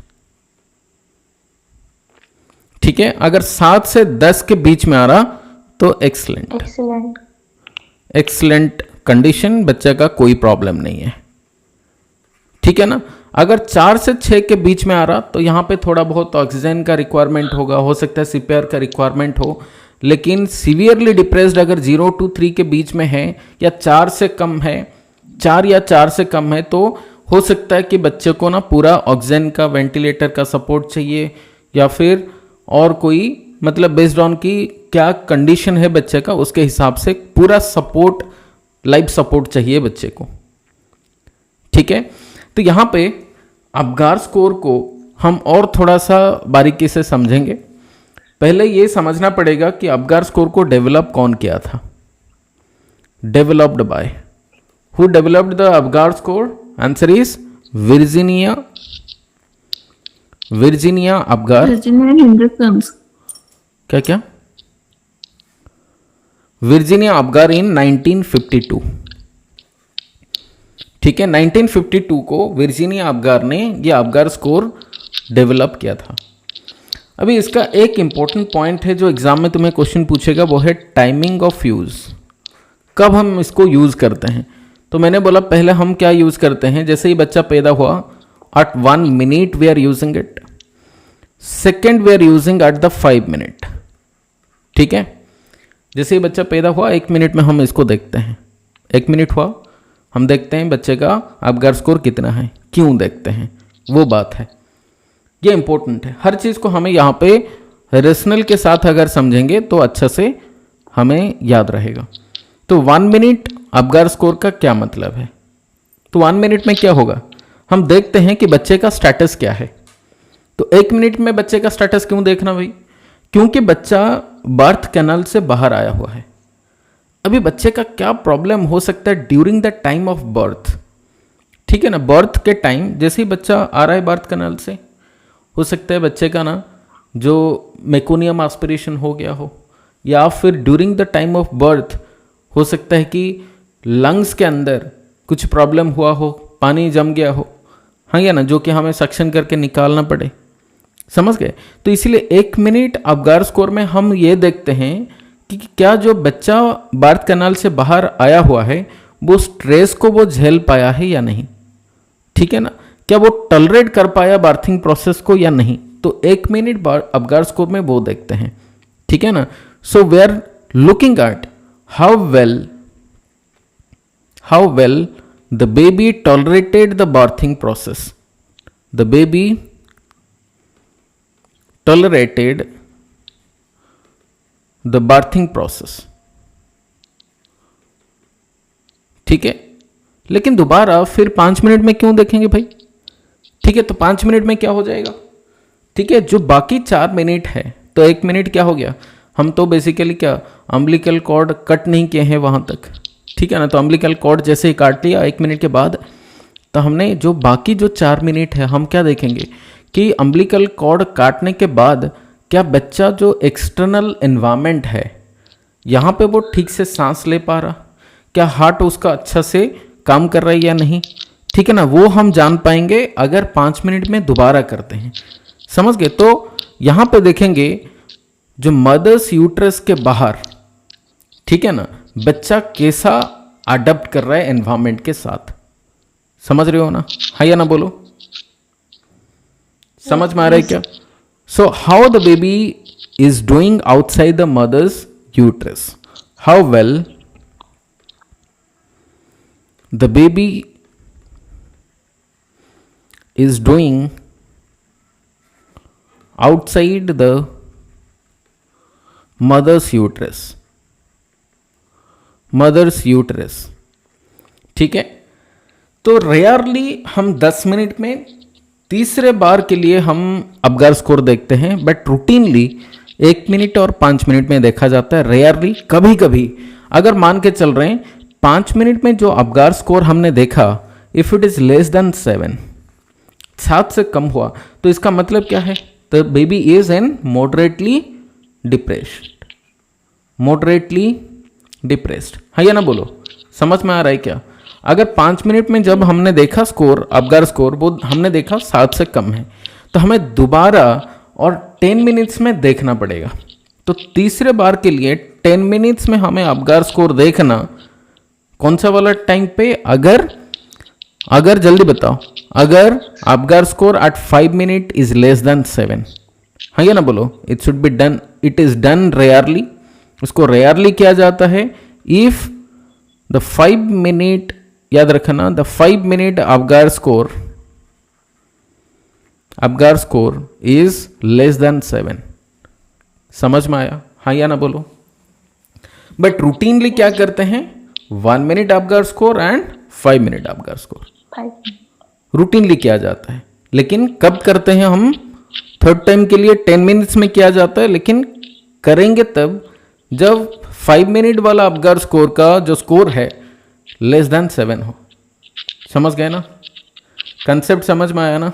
Speaker 1: ठीक है? अगर 7 से 10 के बीच में आ रहा तो एक्सीलेंट, एक्सीलेंट कंडीशन, बच्चे का कोई प्रॉब्लम नहीं है, ठीक है ना? अगर 4 से 6 के बीच में आ रहा तो यहाँ पे थोड़ा बहुत ऑक्सीजन का रिक्वायरमेंट होगा, हो सकता है सीपीआर का रिक्वायरमेंट हो, लेकिन सीवियरली डिप्रेस्ड अगर 0 to 3 के बीच में है या 4 से कम है, 4 या 4 से कम है, तो हो सकता है कि बच्चे को ना पूरा ऑक्सीजन का, वेंटिलेटर का सपोर्ट चाहिए, या फिर और कोई मतलब बेस्ड ऑन की क्या कंडीशन है बच्चे का उसके हिसाब से पूरा सपोर्ट, लाइफ सपोर्ट चाहिए बच्चे को, ठीक है? तो यहाँ पे अबगार स्कोर को हम और थोड़ा सा बारीकी से समझेंगे। पहले ये समझना पड़ेगा कि अबगार स्कोर को डेवलप कौन किया था? Developed by, who developed the Apgar score? Answer is Virginia, Virginia Apgar. क्या क्या? वर्जीनिया अबगार इन 1952, ठीक है? 1952 को वर्जीनिया अबगार ने ये अबगार स्कोर डेवलप किया था। अभी इसका एक इंपॉर्टेंट पॉइंट है जो एग्जाम में तुम्हें क्वेश्चन पूछेगा, वो है टाइमिंग ऑफ यूज। कब हम इसको यूज करते हैं? तो मैंने बोला पहले हम क्या यूज करते हैं, जैसे ही बच्चा पैदा हुआ at 1 minute we are using it, second we are using at the 5 minute, ठीक है? जैसे ही बच्चा पैदा हुआ 1 मिनट में हम इसको देखते हैं, 1 मिनट हुआ हम देखते हैं बच्चे का अबगार स्कोर कितना है। क्यों देखते हैं वो बात है, ये इंपॉर्टेंट है। हर चीज़ को हमें यहाँ पे रेशनल के साथ अगर समझेंगे तो अच्छा से हमें याद रहेगा। तो 1 मिनट अपगार स्कोर का क्या मतलब है? तो 1 मिनट में क्या होगा, हम देखते हैं कि बच्चे का स्टेटस क्या है। तो 1 मिनट में बच्चे का स्टेटस क्यों देखना भाई? क्योंकि बच्चा बर्थ कैनाल से बाहर आया हुआ है। अभी बच्चे का क्या प्रॉब्लम हो सकता है during the time of birth, ठीक है ना। बर्थ के टाइम जैसे ही बच्चा आ रहा है बर्थ कैनाल से, हो सकता है बच्चे का ना जो मेकोनियम एस्पिरेशन हो गया हो, या फिर during the time of birth हो सकता है कि लंग्स के अंदर कुछ प्रॉब्लम हुआ हो, पानी जम गया हो, हाँ या ना, जो कि हमें सक्शन करके निकालना पड़े। समझ गए? तो इसीलिए 1 मिनट अपगार स्कोर में हम ये देखते हैं कि क्या जो बच्चा बर्थ कैनाल से बाहर आया हुआ है वो स्ट्रेस को वो झेल पाया है या नहीं, ठीक है ना। क्या वो टॉलरेट कर पाया बर्थिंग प्रोसेस को या नहीं। तो 1 मिनट अपगार स्कोर में वो देखते हैं, ठीक है ना। So we are looking at how well the baby tolerated the birthing process, the baby tolerated the birthing process, ठीक है। लेकिन दोबारा फिर 5 मिनट में क्यों देखेंगे भाई? ठीक है, तो 5 मिनट में क्या हो जाएगा, ठीक है। जो बाकी 4 मिनट है, तो 1 मिनट क्या हो गया, हम तो बेसिकली क्या अम्बिलिकल कॉर्ड कट नहीं किए हैं वहां तक, ठीक है ना। तो अम्बिलिकल कॉर्ड जैसे ही काट लिया 1 मिनट के बाद, तो हमने जो बाकी जो 4 मिनट है हम क्या देखेंगे कि अम्बिलिकल कॉर्ड काटने के बाद क्या बच्चा जो एक्सटर्नल एनवायरनमेंट है यहाँ पे वो ठीक से सांस ले पा रहा, क्या हार्ट उसका अच्छा से काम कर रहा है या नहीं, ठीक है ना। वो हम जान पाएंगे अगर 5 मिनट में दोबारा करते हैं। समझ गए? तो यहाँ पे देखेंगे जो मदर्स यूट्रस के बाहर, ठीक है ना, बच्चा कैसा अडप्ट कर रहा है एनवायरनमेंट के साथ। समझ रहे हो ना, हाँ या ना बोलो? समझ में आ रहा है क्या? So how the baby is doing outside the mother's uterus, how well the baby is doing outside the mother's uterus, ठीक है। तो रेयरली हम 10 मिनट में तीसरे बार के लिए हम अपगार स्कोर देखते हैं, बट रूटीनली 1 मिनट और 5 मिनट में देखा जाता है। रेयरली कभी कभी अगर मान के चल रहे हैं 5 मिनट में जो अपगार स्कोर हमने देखा, if it is less than 7, 7 से कम हुआ, तो इसका मतलब क्या है, the baby is in moderately depressed, हाँ या ना बोलो? समझ में आ रहा है क्या? अगर 5 मिनट में जब हमने देखा स्कोर, अपगार स्कोर, वो हमने देखा 7 से कम है, तो हमें दोबारा और 10 मिनट्स में देखना पड़ेगा। तो तीसरे बार के लिए 10 मिनट्स में हमें अपगार स्कोर देखना, कौन सा वाला टाइम पे? अगर जल्दी बताओ, अगर Apgar score at 5 minute is less than 7, हाँ या ना बोलो? It should be done, it is done rarely, उसको रेयरली किया जाता है इफ द 5 मिनट, याद रखना, the 5 minute Apgar score is less than 7। समझ में आया, हाँ या ना बोलो? बट रूटीनली क्या करते हैं, 1 minute Apgar score and 5 minute Apgar score
Speaker 2: 5
Speaker 1: routinely किया जाता है। लेकिन कब करते हैं हम? थर्ड टाइम के लिए 10 मिनट्स में किया जाता है, लेकिन करेंगे तब जब 5 मिनट वाला अपगार स्कोर का जो स्कोर है लेस देन 7 हो। समझ गए ना? कंसेप्ट समझ में आया ना?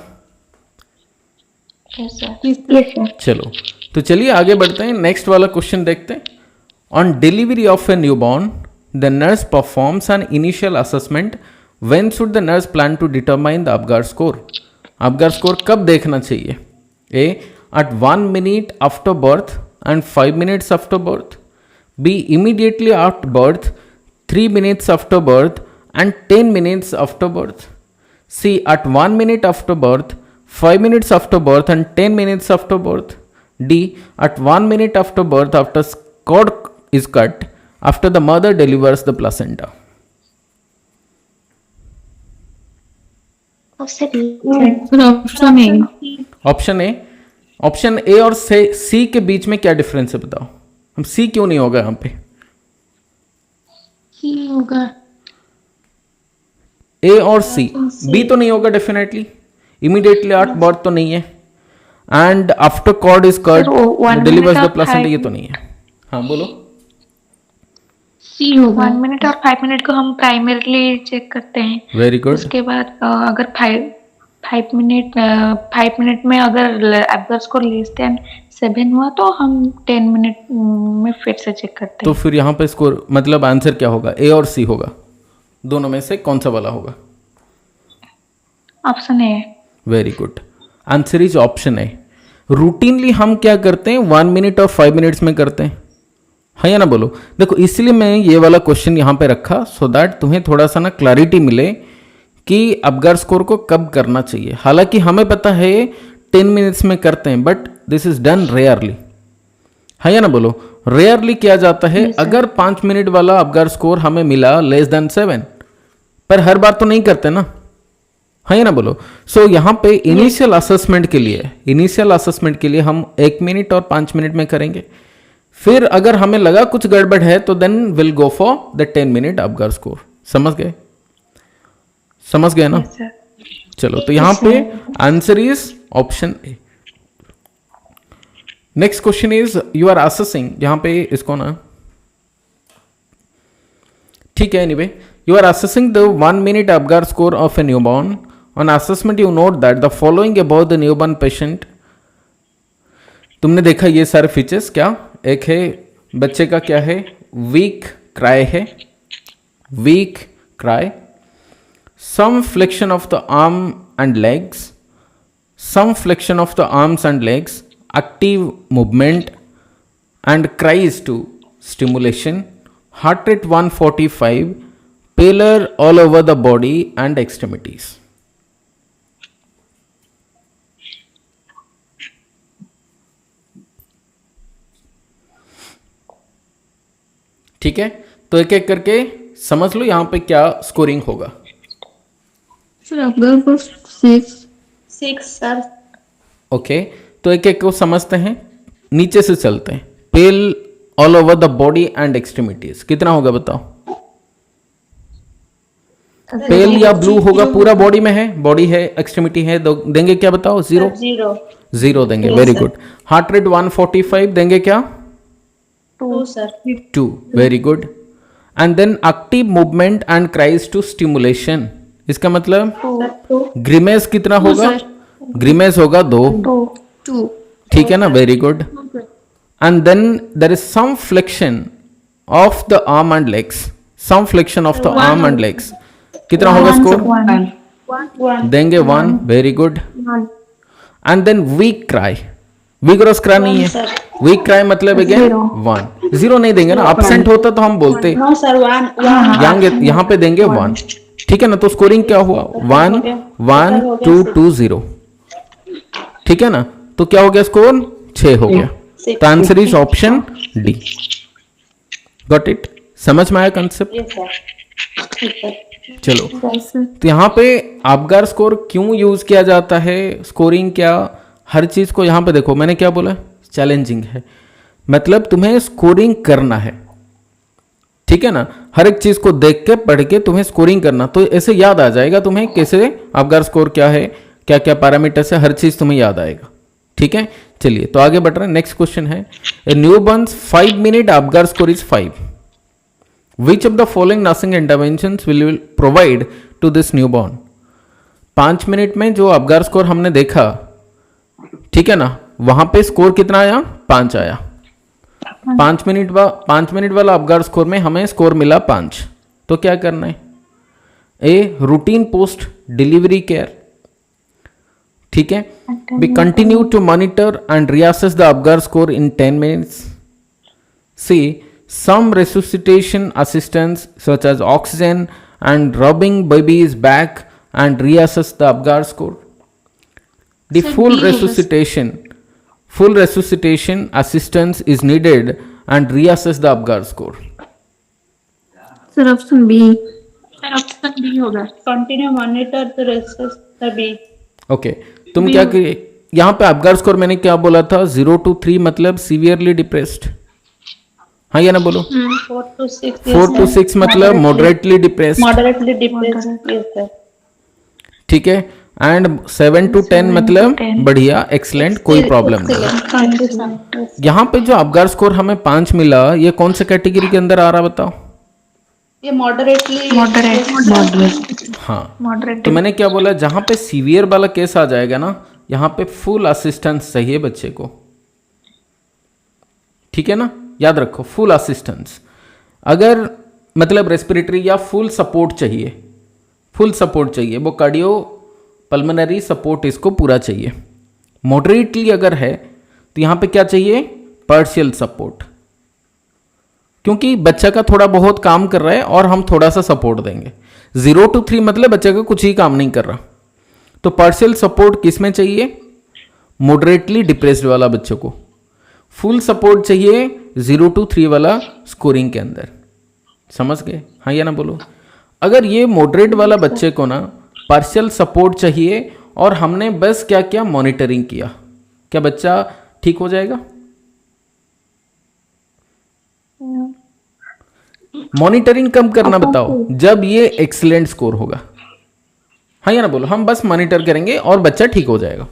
Speaker 2: Yes, sir.
Speaker 1: चलो, तो चलिए आगे बढ़ते हैं, नेक्स्ट वाला क्वेश्चन देखते हैं। On delivery of a newborn the nurse performs an initial assessment, when should the nurse plan to determine the Apgar score? Apgar score कब देखना चाहिए? A, at 1 minute after birth and 5 minutes after birth, b, immediately after birth, 3 minutes after birth and 10 minutes after birth, C, at 1 minute after birth, 5 minutes after birth and 10 minutes after birth, D, at 1 minute after birth after cord is cut, after the mother delivers the placenta.
Speaker 2: Option A.
Speaker 3: Option A.
Speaker 1: Option A और सी के बीच में क्या difference है बताओ। हम सी क्यों नहीं होगा यहाँ पे?
Speaker 2: सी होगा।
Speaker 1: ए और सी, बी तो नहीं होगा डेफिनेटली। इमीडिएटली आफ्टर बर्थ तो नहीं है, and after cord is cut delivers the placenta, ये तो नहीं है। हाँ बोलो।
Speaker 2: सी होगा। 1 मिनट और 5 मिनट को हम प्राइमरीली चेक करते हैं।
Speaker 1: Very good.
Speaker 2: उसके बाद अगर 5 मिनट में अगर एब्गर स्कोर लेस देन 7 हुआ तो हम 10 मिनट में फिर से चेक करते
Speaker 1: तो
Speaker 2: हैं।
Speaker 1: फिर यहाँ पे स्कोर मतलब आंसर क्या होगा? ए और सी होगा, दोनों में से कौन सा वाला होगा?
Speaker 2: Option A.
Speaker 1: Very good, answer is option A. Routinely हम क्या करते हैं? 1 मिनट और 5 मिनट्स में करते हैं, है या ना? बोलो। देखो इसलिए मैं ये वाला क्वेश्चन यहाँ पे रखा, सो दैट तुम्हें थोड़ा सा ना क्लैरिटी मिले कि अबगार स्कोर को कब करना चाहिए। हालांकि हमें पता है 10 मिनट्स में करते हैं, but this is done rarely, है या ना? बोलो। रेयरली किया जाता है। अगर 5 मिनट वाला अबगार स्कोर हमें मिला लेस देन 7, पर हर बार तो नहीं करते ना, है ना? बोलो। सो यहाँ पे इनिशियल असेसमेंट के लिए हम 1 मिनट और 5 मिनट में करेंगे। फिर अगर हमें लगा कुछ गड़बड़ है तो then will go for the 10 minute Apgar score. समझ गए ना?
Speaker 2: Yes, sir.
Speaker 1: चलो, तो यहाँ पे answer is option A. Next question is you are assessing, यहाँ पे इसको ना, ठीक है, anyway, you are assessing the 1 minute Apgar score of a newborn. On assessment you note that the following about the newborn patient. तुमने देखा ये सारे फीचर्स क्या? एक है बच्चे का क्या है? वीक क्राई है, weak cry, some flexion of the arm and legs, some flexion of the arms and legs, active movement and cries to stimulation, heart rate 145, pallor all over the body and extremities. ठीक है, तो एक एक करके समझ लो यहाँ पे क्या स्कोरिंग होगा।
Speaker 3: सर अबगार को 6 सर।
Speaker 1: ओके, तो एक एक को समझते हैं, नीचे से चलते हैं। Pale all over the body and extremities कितना होगा बताओ? पेल या ब्लू होगा, पूरा बॉडी में है, बॉडी है, एक्सट्रीमिटी है, देंगे क्या बताओ? 0 देंगे। Very good. हार्ट रेट 145 देंगे क्या?
Speaker 2: 2 sir.
Speaker 1: 2, very good. And then active movement and cries to stimulation, इसका मतलब ग्रीमेस कितना होगा? ग्रीमेस होगा 2। ठीक है ना? Very good. And then there is some flexion of the arm and legs, some flexion of the arm and legs, कितना होगा स्कोर? देंगे 1, very good. And then weak cry, vigorous cry नहीं है, वीक क्राई मतलब again 1। 0 नहीं देंगे ना, absent होता तो हम बोलते, यहाँ पे देंगे 1। ठीक है ना? तो स्कोरिंग क्या हुआ? 1 1 2 2 0। ठीक है ना? तो क्या हो गया स्कोर? 6 हो गया। तो answer is option D. Got it? समझ में आया कंसेप्ट? चलो, तो यहाँ पे अबगार स्कोर क्यों यूज किया जाता है? स्कोरिंग क्या, हर चीज को यहाँ पे देखो, मैंने क्या बोला? चैलेंजिंग है, मतलब तुम्हें स्कोरिंग करना है। ठीक है ना? हर एक चीज को देख के पढ़ के तुम्हें स्कोरिंग करना, तो ऐसे याद आ जाएगा तुम्हें कैसे अबगार स्कोर क्या है, क्या क्या पैरामीटर्स है, हर चीज तुम्हें याद आएगा। ठीक है, चलिए तो आगे बढ़ रहे हैं। नेक्स्ट क्वेश्चन है, a newborn's 5 minute Apgar score is 5। Which of the following nursing interventions will provide to this newborn? 5 minute में जो अबगार स्कोर हमने देखा, ठीक है ना, वहां पे स्कोर कितना आया? 5 आया। 5 मिनट वाला अबगार स्कोर में हमें स्कोर मिला 5। तो क्या करना है? A, routine post delivery care. ठीक है, B continue to monitor and reassess the Apgar score in 10 minutes. C, some resuscitation assistance such as oxygen and rubbing baby's back and reassess the Apgar score. The full resuscitation assistance is needed and reassess the Apgar score.
Speaker 3: Sir option b.
Speaker 2: Sir option b होगा।
Speaker 3: Continue monitor the reassess the b.
Speaker 1: Okay, तुम क्या करिए, यहाँ पे Apgar score मैंने क्या बोला था, 0 to 3 मतलब सीवियरली डिप्रेस्ड, हाँ या ना बोलो।
Speaker 3: 4 to 6.
Speaker 1: 4 to 6 मतलब moderately depressed,
Speaker 3: Moderately depressed. Yes, sir.
Speaker 1: ठीक है। एंड 7 to 10 मतलब
Speaker 2: 10.
Speaker 1: बढ़िया, एक्सलेंट, कोई प्रॉब्लम नहीं।
Speaker 3: Thank you, sir.
Speaker 1: यहाँ पे जो अपगार स्कोर हमें 5 मिला, ये कौन से कैटेगरी के अंदर आ रहा बताओ?
Speaker 3: ये moderately.
Speaker 1: हाँ,
Speaker 2: मॉडरेट
Speaker 1: तो मैंने क्या बोला, जहाँ पे सीवियर वाला केस आ जाएगा ना, यहाँ पे फुल असिस्टेंस चाहिए बच्चे को, ठीक है ना, याद रखो फुल असिस्टेंस। अगर मतलब रेस्पिरेटरी या फुल सपोर्ट चाहिए, फुल सपोर्ट चाहिए, वो कार्डियो पल्मोनरी सपोर्ट इसको पूरा चाहिए। मॉडरेटली अगर है तो यहाँ पे क्या चाहिए, पार्शियल सपोर्ट, क्योंकि बच्चा का थोड़ा बहुत काम कर रहा है और हम थोड़ा सा सपोर्ट देंगे। 0 to 3 मतलब बच्चे का कुछ ही काम नहीं कर रहा, तो पार्शियल सपोर्ट किस में चाहिए, मॉडरेटली डिप्रेस्ड वाला बच्चों को। फुल सपोर्ट चाहिए 0 to 3 वाला स्कोरिंग के अंदर, समझ गए, हाँ या ना बोलो। अगर ये मॉडरेट वाला बच्चे को ना पार्शियल सपोर्ट चाहिए और हमने बस क्या क्या मॉनिटरिंग किया, क्या बच्चा ठीक हो जाएगा? मॉनिटरिंग कब करना बताओ, जब ये एक्सीलेंट स्कोर होगा, हाँ या ना बोलो। हम बस मॉनिटर करेंगे और बच्चा ठीक हो जाएगा,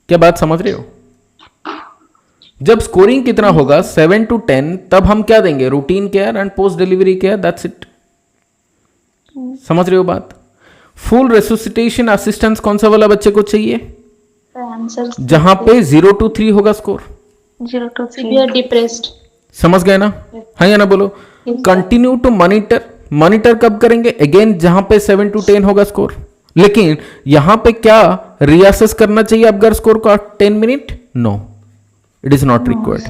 Speaker 1: क्या बात समझ रहे हो? जब स्कोरिंग कितना होगा 7 to 10, तब हम क्या देंगे, routine care and post delivery care, that's it. समझ रहे हो बात? फुल रेसुसिटेशन असिस्टेंस कौन सा वाला बच्चे को चाहिए,
Speaker 3: Answer.
Speaker 1: जहां पे 0 to 3 होगा स्कोर,
Speaker 2: 0 to 3
Speaker 3: Severe depressed.
Speaker 1: समझ गए ना, हाँ या ना बोलो। कंटिन्यू टू मॉनिटर, मॉनिटर कब करेंगे, अगेन जहां पे 7 to 10 होगा स्कोर। लेकिन यहां पे क्या रियासेस करना चाहिए अपगार स्कोर को 10 minute, no, it is not required.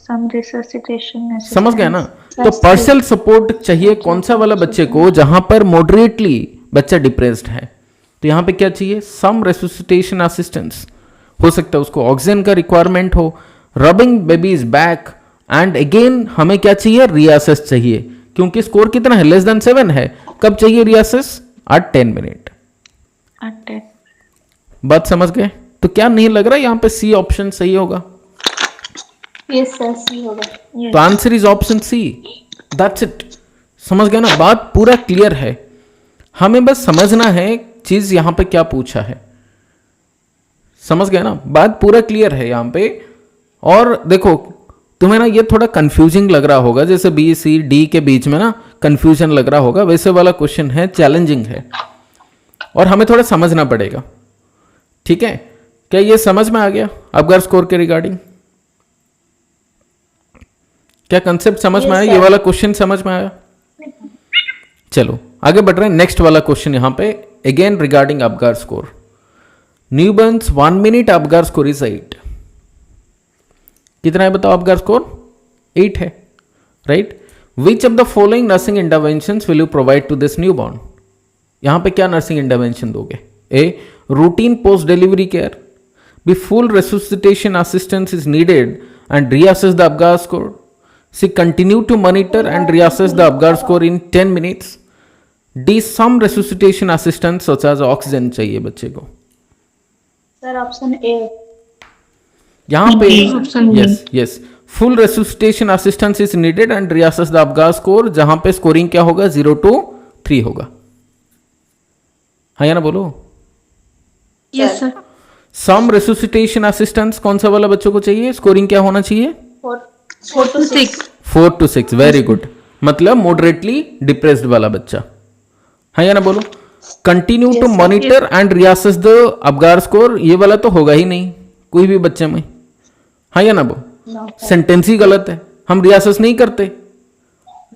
Speaker 2: some resuscitation
Speaker 1: समझ गया ना, तो पार्शियल सपोर्ट चाहिए कौन सा वाला बच्चे को, जहां पर मॉडरेटली बच्चा डिप्रेस्ड है, तो यहां पे क्या चाहिए, सम रेसुसिटेशन असिस्टेंस, हो सकता है उसको ऑक्सीजन का रिक्वायरमेंट हो, rubbing babies back, and again हमें क्या चाहिए, रियासेस चाहिए, क्योंकि स्कोर कितना है, लेस देन 7 है। कब चाहिए रियासेस, एट 10 मिनट।
Speaker 2: at 10.
Speaker 1: बात समझ गए? तो क्या नहीं लग रहा यहां पे सी ऑप्शन सही होगा?
Speaker 3: Yes, sir. C होगा.
Speaker 1: तो answer is option C, that's it. समझ गए ना, बात पूरा क्लियर है, हमें बस समझना है चीज यहां पे क्या पूछा है, समझ गए ना, बात पूरा क्लियर है यहां पे। और देखो तुम्हें ना ये थोड़ा कंफ्यूजिंग लग रहा होगा, जैसे बी सी डी के बीच में ना कंफ्यूजन लग रहा होगा, वैसे वाला क्वेश्चन है, चैलेंजिंग है और हमें थोड़ा समझना पड़ेगा, ठीक है। क्या ये समझ में आ गया अपगार स्कोर के रिगार्डिंग? क्या कंसेप्ट समझ में आया, ये वाला क्वेश्चन समझ में आया? चलो आगे बढ़ रहे हैं, नेक्स्ट वाला क्वेश्चन यहां पे again regarding Apgar score. Newborn's 1 minute Apgar score is 8। कितना है बताओ अपगार स्कोर? 8 है, right. Which of the following nursing interventions will you provide to this newborn? यहां पे क्या नर्सिंग इंटरवेंशन दोगे? A, routine post delivery care, b full resuscitation assistance is needed and reassess the Apgar score, c continue to monitor and reassess the Apgar score in 10 minutes, D some resuscitation assistance such as oxygen चाहिए बच्चे को।
Speaker 3: Sir, option A.
Speaker 1: यहाँ पे yes yes, full resuscitation assistance is needed and reassess the Apgar score, जहां पे scoring क्या होगा, 0 to 3 होगा, हाँ या ना बोलो।
Speaker 3: Yes, sir.
Speaker 1: सम रेसुसिटेशन असिस्टेंस कौन सा वाला बच्चों को चाहिए, स्कोरिंग क्या होना चाहिए,
Speaker 3: 4 to 6.
Speaker 1: 4 to 6, वेरी गुड, मतलब मॉडरेटली डिप्रेस्ड वाला बच्चा, हाँ या ना बोलो। Continue to monitor and reassess the Apgar score, ये वाला तो होगा ही नहीं कोई भी बच्चे में, हाँ या ना बोलो।
Speaker 3: No.
Speaker 1: सेंटेंस ही गलत है, हम रियासेस नहीं करते,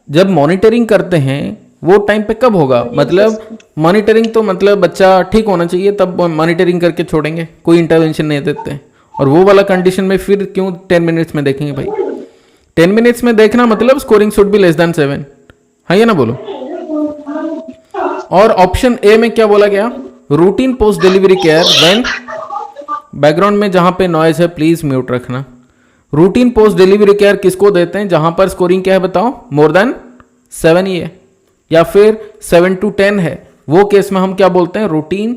Speaker 1: जब मॉनिटरिंग करते हैं वो टाइम पे कब होगा, मतलब मॉनिटरिंग तो मतलब बच्चा ठीक होना चाहिए तब मॉनिटरिंग करके छोड़ेंगे, कोई इंटरवेंशन नहीं देते। और वो वाला कंडीशन में फिर क्यों 10 मिनट्स में देखेंगे भाई, 10 मिनट्स में देखना मतलब scoring should be less than 7, हाँ ये ना बोलो। और ऑप्शन ए में क्या बोला गया, routine post delivery care when, background में जहां पे नॉइज है प्लीज म्यूट रखना। रूटीन पोस्ट डिलीवरी केयर किसको देते हैं, जहां पर स्कोरिंग क्या है बताओ, मोर देन 7 ही है या फिर 7 to 10 है, वो केस में हम क्या बोलते हैं, रूटीन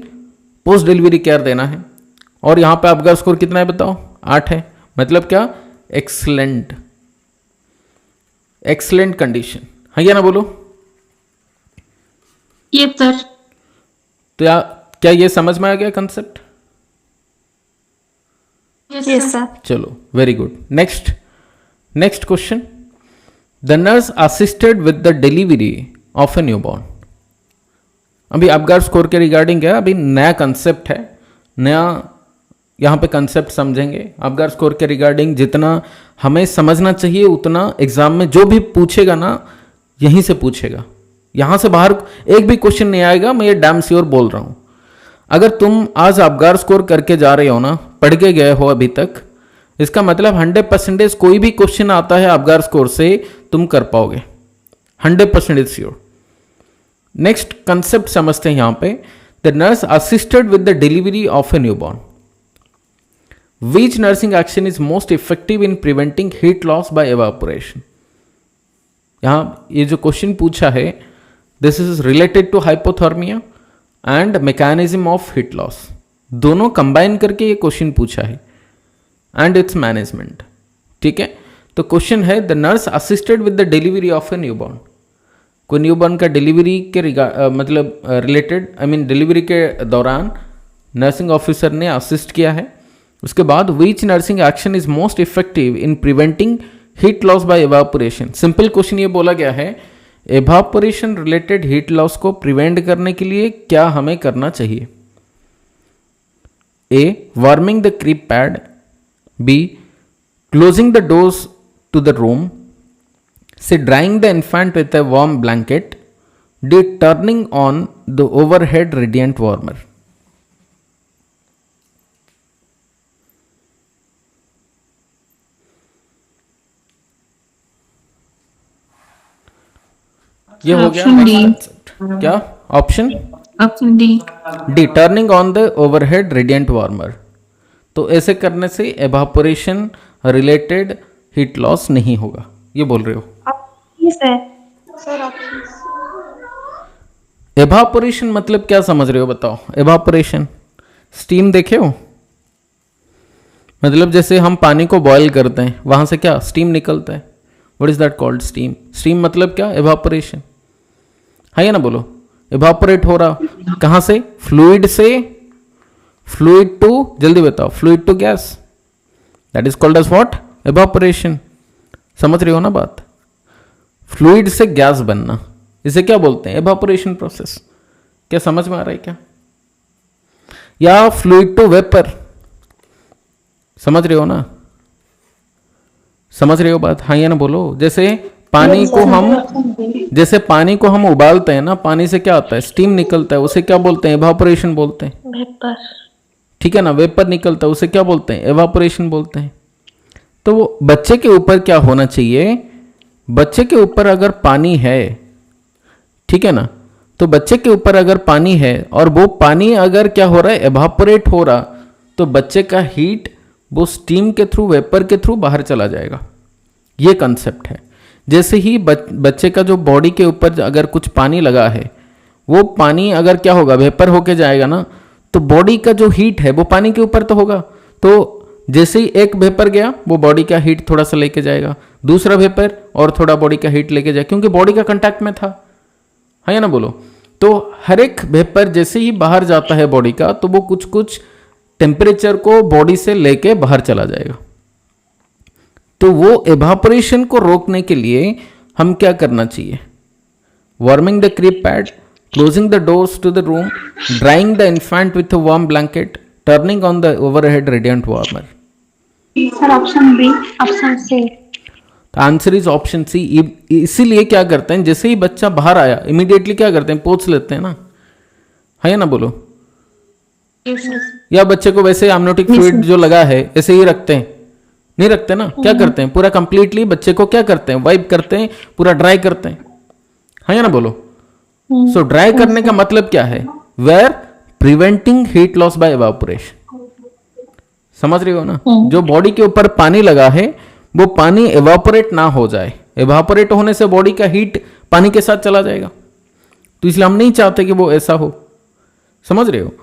Speaker 1: पोस्ट डिलीवरी केयर देना है। और यहाँ पे आपका स्कोर कितना है बताओ? 8 है। मतलब क्या? एक्सलेंट, एक्सलेंट कंडीशन, है या ना बोलो?
Speaker 3: ये सर।
Speaker 1: तो क्या ये समझ में आ गया कंसेप्ट?
Speaker 3: Yes sir.
Speaker 1: चलो very good. Next question, the nurse assisted with the delivery of a newborn. अभी अपगार स्कोर के रिगार्डिंग क्या, अभी नया कंसेप्ट है, नया यहाँ पे कंसेप्ट समझेंगे। अपगार स्कोर के रिगार्डिंग जितना हमें समझना चाहिए उतना एग्जाम में जो भी पूछेगा ना यहीं से पूछेगा, यहाँ से बाहर एक भी क्वेश्चन नहीं आएगा, मैं ये डैम श्योर बोल रहा हूँ। अगर तुम आज अपगार स्कोर करके जा रहे हो ना, पढ़ के गए हो अभी तक, इसका मतलब 100% कोई भी क्वेश्चन आता है अपगार स्कोर से तुम कर पाओगे, 100% श्योर। नेक्स्ट कंसेप्ट समझते हैं यहाँ पे, the nurse assisted with the delivery of a newborn. Which nursing action is most effective in preventing heat loss by evaporation. यहाँ ये जो क्वेश्चन पूछा है, this is related to hypothermia and mechanism of heat loss, दोनों combine करके ये question पूछा है एंड इट्स मैनेजमेंट। ठीक है, तो क्वेश्चन है the nurse assisted with the delivery of a newborn. कोई न्यूबॉर्न का डिलीवरी के मतलब रिलेटेड, आई मीन डिलीवरी के दौरान नर्सिंग ऑफिसर ने असिस्ट किया है। उसके बाद which nursing action is most effective in preventing heat loss by evaporation. Simple question ये बोला गया है, एवापोरेशन रिलेटेड हीट लॉस को प्रिवेंट करने के लिए क्या हमें करना चाहिए? A, warming the crib pad, b, closing the doors to the room, c, drying the infant with a warm blanket, d, turning on the overhead radiant warmer. ये हो गया
Speaker 3: Option D.
Speaker 1: Next concept. क्या option?
Speaker 3: Option D.
Speaker 1: D, turning on the overhead radiant warmer. तो ऐसे करने से evaporation related heat loss नहीं होगा, ये बोल रहे हो?
Speaker 3: सर ऑप्शन
Speaker 1: एवापोरेशन मतलब क्या समझ रहे हो बताओ? एवापोरेशन स्टीम देखे हो? मतलब जैसे हम पानी को बॉयल करते हैं, वहां से क्या स्टीम निकलता है। What is that called? Steam. Steam मतलब क्या? एवापोरेशन, है या ना बोलो? एवापोरेट हो रहा कहां से? फ्लूइड से फ्लूइड टू, जल्दी बताओ, fluid to gas, that is called as what? Evaporation. समझ रहे हो ना बात? फ्लूइड से गैस बनना, इसे क्या बोलते हैं? Evaporation process. क्या समझ में आ रहा है क्या? या फ्लूइड टू वेपर, समझ रहे हो ना? समझ रहे हो बात? हाँ या ना बोलो? जैसे पानी को हम उबालते हैं ना, पानी से क्या आता है? स्टीम निकलता है, उसे क्या बोलते हैं? एवापोरेशन बोलते हैं।
Speaker 2: वेपर।
Speaker 1: ठीक है ना, वेपर निकलता है, उसे क्या बोलते हैं? एवापोरेशन बोलते हैं। तो वो बच्चे के ऊपर क्या होना चाहिए? बच्चे के ऊपर अगर पानी है, ठीक है ना, तो बच्चे के ऊपर अगर पानी है और वो पानी अगर क्या हो रहा है? एवापोरेट हो रहा, तो बच्चे का हीट वो स्टीम के थ्रू, वेपर के थ्रू बाहर चला जाएगा। ये कंसेप्ट है। जैसे ही बच्चे का जो बॉडी के ऊपर अगर कुछ पानी लगा है, वो पानी अगर क्या होगा? वेपर होके जाएगा ना, तो बॉडी का जो हीट है वो पानी के ऊपर तो होगा। तो जैसे ही एक वेपर गया, वो बॉडी का हीट थोड़ा सा लेके जाएगा, दूसरा वेपर और थोड़ा बॉडी का हीट लेके जाएगा, क्योंकि बॉडी का कांटेक्ट में था, है या ना बोलो? तो हर एक वेपर जैसे ही बाहर जाता है बॉडी का, तो वो कुछ कुछ टेम्परेचर को बॉडी से लेके बाहर चला जाएगा। तो वो एवापोरेशन को रोकने के लिए हम क्या करना चाहिए? Warming the crib pad, closing the doors to the room, drying the infant with a warm blanket, turning on the overhead radiant warmer.
Speaker 3: Sir option B.
Speaker 2: Option C.
Speaker 1: Answer is option C. इसीलिए क्या करते हैं, जैसे ही बच्चा बाहर आया immediately क्या करते हैं? पोंछ लेते हैं ना, है ना बोलो? या बच्चे को वैसे एमनियोटिक फ्लूइड जो लगा है ऐसे ही रखते हैं? नहीं रखते ना, क्या करते हैं? पूरा कंप्लीटली बच्चे को क्या करते हैं? वाइप करते हैं, पूरा ड्राई करते हैं, है ना बोलो? सो ड्राई करने का मतलब क्या है? Where preventing heat loss by evaporation. समझ रहे हो ना? जो बॉडी के ऊपर पानी लगा है वो पानी एवापोरेट ना हो जाए। एवापोरेट होने से बॉडी का हीट पानी के साथ चला जाएगा, तो इसलिए हम नहीं चाहते कि वो ऐसा हो। समझ रहे हो?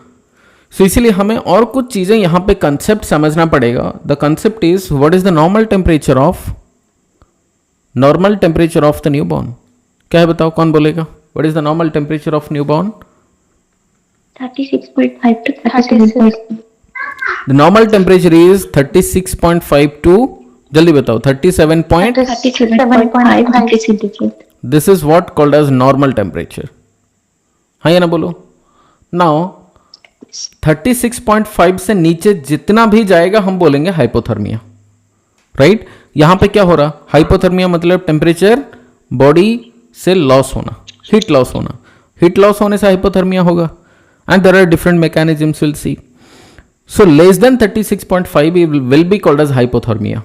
Speaker 1: सो इसीलिए हमें और कुछ चीजें यहां पे कंसेप्ट समझना पड़ेगा. The concept is what is the normal temperature of the newborn. क्या है बताओ, कौन बोलेगा? What is the normal temperature of newborn?
Speaker 2: 36.5 to 37.
Speaker 1: The normal temperature is 36.5 to, जल्दी बताओ, 37.
Speaker 2: 37.5 degree centigrade.
Speaker 1: This is what called as normal temperature. हाँ या ना बोलो. नाउ 36.5 से नीचे जितना भी जाएगा हम बोलेंगे हाइपोथर्मिया. राइट? यहां पे क्या हो रहा? हाइपोथर्मिया मतलब टेम्परेचर बॉडी से लॉस होना, हीट लॉस होना. हीट लॉस होने से हाइपोथर्मिया होगा. And there are different mechanisms, we'll see. So less than 36.5 will be called as hypothermia.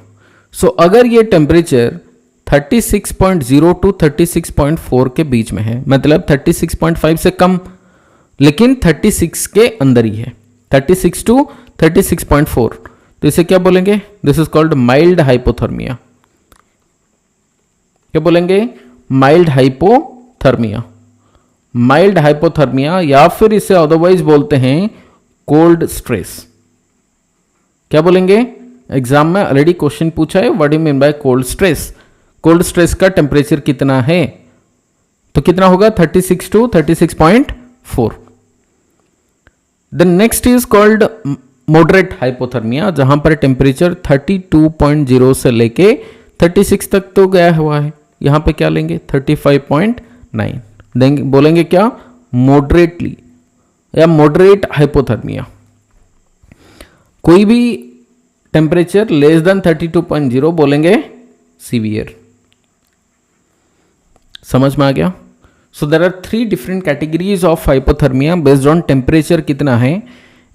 Speaker 1: So अगर ये टेम्परेचर 36.0 टू 36.4 के बीच में है, मतलब 36.5 से कम लेकिन 36 के अंदर ही है, 36 टू 36.4, तो इसे क्या बोलेंगे? This is called mild hypothermia. क्या बोलेंगे? Mild hypothermia. माइल्ड हाइपोथर्मिया, या फिर इसे अदरवाइज बोलते हैं कोल्ड स्ट्रेस. क्या बोलेंगे? एग्जाम में ऑलरेडी क्वेश्चन पूछा है, what do you mean by cold stress. Cold stress का टेम्परेचर कितना है? तो कितना होगा? 36 to 36.4. The next is called moderate hypothermia, जहां पर टेम्परेचर 32.0 से लेके 36 तक तो गया हुआ है. यहां पे क्या लेंगे? 35.9 देंगे. बोलेंगे क्या? मॉडरेटली या मॉडरेट हाइपोथर्मिया. कोई भी टेम्परेचर लेस देन 32.0 बोलेंगे सीवियर. समझ में आ गया? So there are 3 different categories of hypothermia based on temperature कितना है.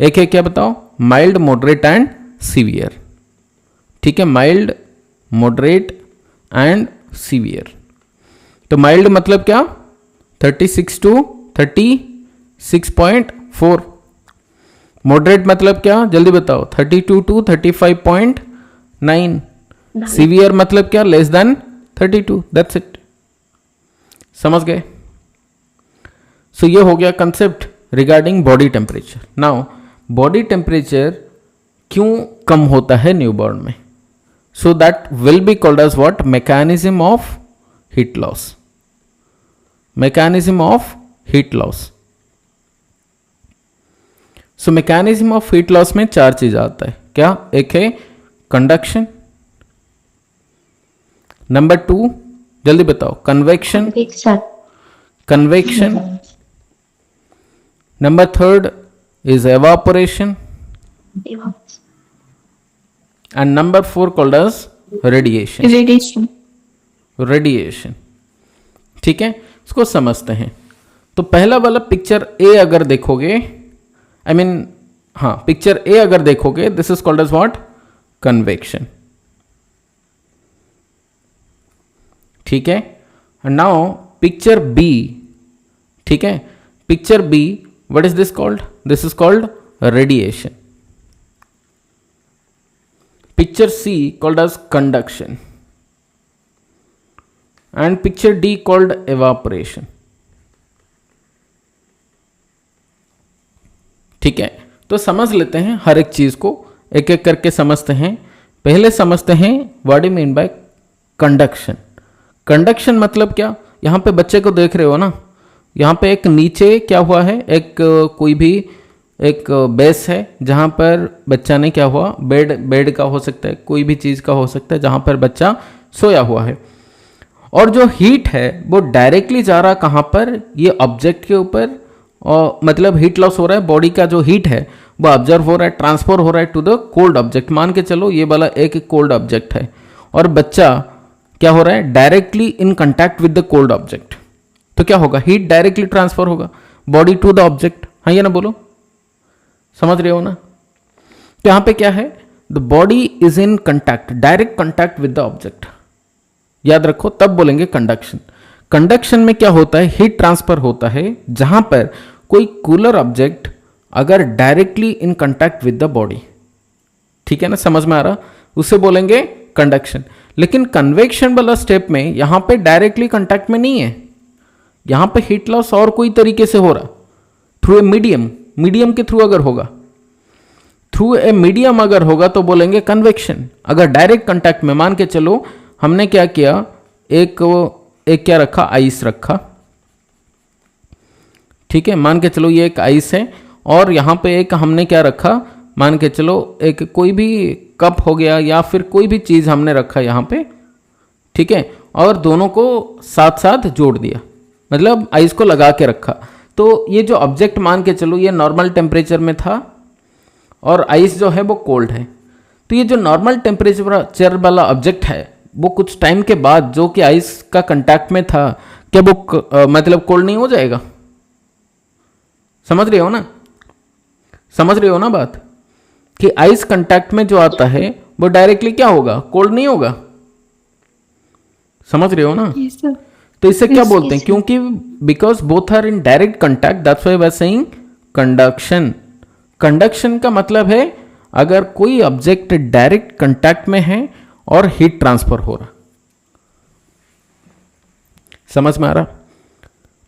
Speaker 1: एक है क्या बताओ? Mild, moderate and severe. ठीक है, माइल्ड, मॉडरेट एंड सीवियर. तो माइल्ड मतलब क्या? 36 टू 36.4. मॉडरेट मतलब क्या? जल्दी बताओ. 32 टू 35.9. सीवियर मतलब क्या? Less than 32. That's it. समझ गए? सो ये हो गया concept regarding body temperature. Now body temperature क्यों कम होता है न्यूबॉर्न में? So that will be called as what? Mechanism of heat loss. Mechanism of heat loss. So mechanism of heat loss में 4 चीज आता है. क्या? एक है कंडक्शन. नंबर 2, जल्दी बताओ, convection. Convection. Number 3 is evaporation, and number 4 called as radiation. Radiation. ठीक है, इसको समझते हैं. तो पहला वाला पिक्चर ए अगर देखोगे, पिक्चर ए अगर देखोगे, this is called as what? Convection. ठीक है. Now picture B. ठीक है, picture B, what is this called? This is called radiation. Picture C called as conduction, and picture D called evaporation. ठीक है, तो समझ लेते हैं हर एक चीज को, एक एक करके समझते हैं. पहले समझते हैं what do you mean bye conduction. Conduction मतलब क्या? यहां पे बच्चे को देख रहे हो ना, यहाँ पे एक नीचे क्या हुआ है, एक कोई भी एक बेस है जहाँ पर बच्चा ने क्या हुआ, बेड का हो सकता है, कोई भी चीज़ का हो सकता है जहाँ पर बच्चा सोया हुआ है. और जो हीट है वो डायरेक्टली जा रहा कहाँ पर? ये ऑब्जेक्ट के ऊपर. और मतलब हीट लॉस हो रहा है, बॉडी का जो हीट है वो ऑब्जर्व हो रहा है, ट्रांसफर हो रहा है टू द कोल्ड ऑब्जेक्ट. मान के चलो ये वाला एक कोल्ड ऑब्जेक्ट है और बच्चा क्या हो रहा है? Directly in contact with the cold object. तो क्या होगा? हीट डायरेक्टली ट्रांसफर होगा बॉडी टू द ऑब्जेक्ट. हाँ, ये ना बोलो, समझ रहे हो ना? तो यहां पे क्या है? The body is in contact, direct contact with the object. याद रखो, तब बोलेंगे कंडक्शन. कंडक्शन में क्या होता है? हीट ट्रांसफर होता है जहां पर कोई कूलर ऑब्जेक्ट अगर directly in contact with the body. ठीक है ना, समझ में आ रहा? उसे बोलेंगे कंडक्शन. लेकिन कन्वेक्शन वाला स्टेप में यहां पे डायरेक्टली कंटैक्ट में नहीं है, यहां पे हीट लॉस और कोई तरीके से हो रहा, थ्रू ए मीडियम के थ्रू अगर होगा थ्रू ए मीडियम अगर होगा तो बोलेंगे कन्वेक्शन। अगर डायरेक्ट कांटेक्ट में, मान के चलो हमने क्या किया, एक क्या रखा, आइस रखा, ठीक है, मान के चलो ये एक आइस है, और यहाँ पे एक हमने क्या रखा, मान के चलो एक कोई भी कप हो गया या फिर कोई भी चीज़ हमने रखा यहाँ पे, ठीक है, और दोनों को साथ साथ जोड़ दिया, मतलब आइस को लगा के रखा। तो ये जो ऑब्जेक्ट मान के चलो ये नॉर्मल टेम्परेचर में था और आइस जो है वो कोल्ड है। तो ये जो नॉर्मल टेम्परेचर वाला ऑब्जेक्ट है वो कुछ टाइम के बाद जो कि आइस का कांटेक्ट में था, क्या वो मतलब कोल्ड नहीं हो जाएगा? समझ रहे हो ना, समझ रहे हो ना बात, कि आइस कांटेक्ट में जो आता है वो डायरेक्टली क्या होगा, कोल्ड नहीं होगा। समझ रहे हो ना?
Speaker 3: Yes, sir.
Speaker 1: तो इससे क्या
Speaker 3: Yes,
Speaker 1: बोलते हैं,
Speaker 3: yes,
Speaker 1: क्योंकि because both are in direct contact, that's why we are saying conduction. Conduction का मतलब है अगर कोई ऑब्जेक्ट डायरेक्ट कंटैक्ट में है और हीट ट्रांसफर हो रहा। समझ में आ रहा?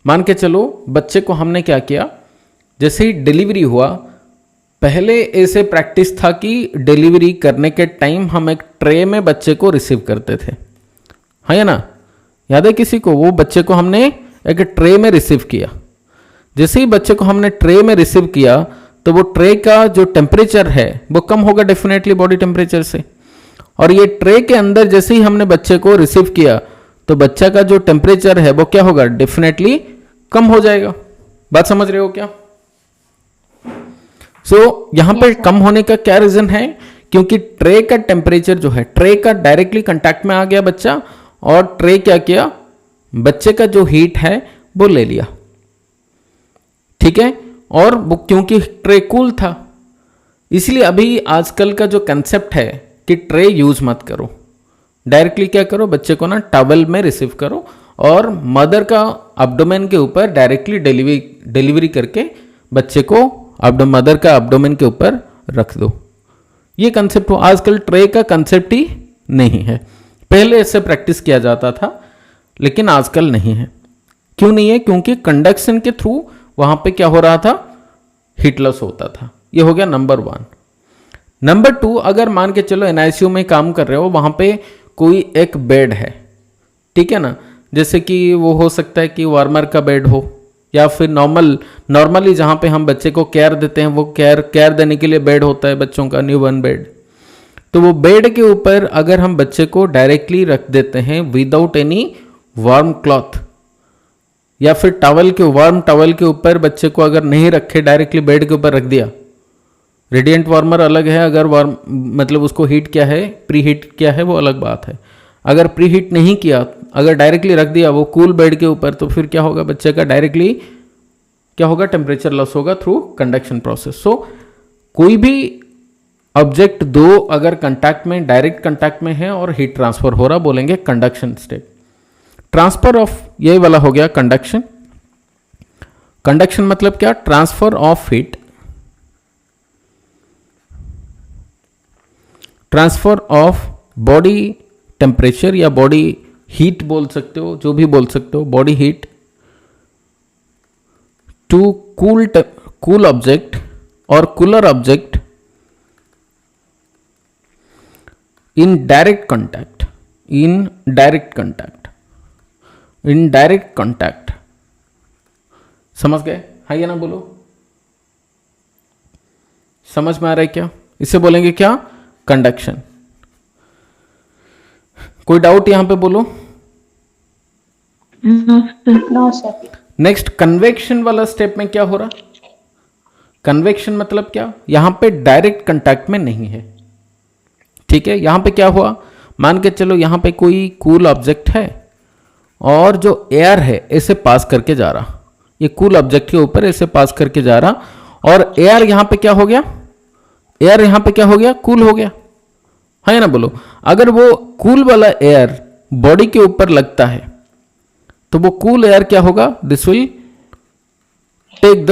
Speaker 1: मान के चलो बच्चे को हमने क्या किया, जैसे ही डिलीवरी हुआ, पहले ऐसे प्रैक्टिस था कि डिलीवरी करने के टाइम हम एक ट्रे में बच्चे को रिसीव करते थे, है ना? याद है किसी को? वो बच्चे को हमने एक ट्रे में रिसीव किया। जैसे ही बच्चे को हमने ट्रे में रिसीव किया तो वो ट्रे का जो टेम्परेचर है वो कम होगा डेफिनेटली बॉडी टेम्परेचर से, और ये ट्रे के अंदर जैसे ही हमने बच्चे को रिसीव किया तो बच्चा का जो टेम्परेचर है वो क्या होगा, डेफिनेटली कम हो जाएगा। बात समझ रहे हो क्या? यहां पे कम होने का क्या रीजन है, क्योंकि ट्रे का टेम्परेचर जो है, ट्रे का डायरेक्टली कांटेक्ट में आ गया बच्चा, और ट्रे क्या किया, बच्चे का जो हीट है वो ले लिया, ठीक है, और वो क्योंकि ट्रे कूल था, इसलिए अभी आजकल का जो कंसेप्ट है कि ट्रे यूज मत करो, डायरेक्टली क्या करो, बच्चे को ना टॉवल में रिसीव करो और मदर का एब्डोमेन के ऊपर डायरेक्टली डिलीवरी करके बच्चे को मदर का एब्डोमेन के ऊपर रख दो। ये कंसेप्ट हो, आजकल ट्रे का कंसेप्ट ही नहीं है। पहले इससे प्रैक्टिस किया जाता था लेकिन आजकल नहीं है। क्यों नहीं है? क्योंकि कंडक्शन के थ्रू वहां पे क्या हो रहा था, हीट लॉस होता था। ये हो गया नंबर 1। नंबर 2, अगर मान के चलो एनआईसीयू में काम कर रहे हो, वहां पे कोई एक बेड है, ठीक है ना, जैसे कि वो हो सकता है कि वार्मर का बेड हो, या फिर नॉर्मली जहां पे हम बच्चे को केयर देते हैं वो केयर देने के लिए बेड होता है बच्चों का, न्यूबॉर्न बेड। तो वो बेड के ऊपर अगर हम बच्चे को डायरेक्टली रख देते हैं विदाउट एनी वार्म क्लॉथ, या फिर वार्म टॉवल के ऊपर बच्चे को अगर नहीं रखे, डायरेक्टली बेड के ऊपर रख दिया, रेडिएंट वार्मर अलग है, अगर वार्म मतलब उसको हीट क्या है, प्री हीट क्या है, वो अलग बात है। अगर प्री हीट नहीं किया, अगर डायरेक्टली रख दिया वो कूल बेड के ऊपर, तो फिर क्या होगा, बच्चे का डायरेक्टली क्या होगा, टेम्परेचर लॉस होगा थ्रू कंडक्शन प्रोसेस। कोई भी ऑब्जेक्ट दो अगर कंटैक्ट में, डायरेक्ट कंटैक्ट में है और हीट ट्रांसफर हो रहा, बोलेंगे कंडक्शन स्टेप। ट्रांसफर ऑफ, ये वाला हो गया कंडक्शन। कंडक्शन मतलब क्या, transfer of heat, transfer of body temperature या बॉडी हीट बोल सकते हो, जो भी बोल सकते हो, body heat to cool object और cooler object in direct contact, in direct contact. समझ गए? हाँ या ना बोलो, समझ में आ रहा है क्या? इसे बोलेंगे क्या, कंडक्शन। कोई डाउट यहां पे बोलो?
Speaker 3: No, sir.
Speaker 1: नेक्स्ट कन्वेक्शन वाला स्टेप में क्या हो रहा, कन्वेक्शन मतलब क्या, यहां पे डायरेक्ट कांटेक्ट में नहीं है, ठीक है। यहां पे क्या हुआ, मान के चलो यहां पे कोई कूल ऑब्जेक्ट है और जो एयर है ऐसे पास करके जा रहा, ये कूल ऑब्जेक्ट के ऊपर ऐसे पास करके जा रहा, और एयर यहां पे क्या हो गया, एयर यहां पे क्या हो गया, कूल हो गया, है ना बोलो। अगर वो कूल वाला एयर बॉडी के ऊपर लगता है तो वो कूल एयर क्या होगा, this will take the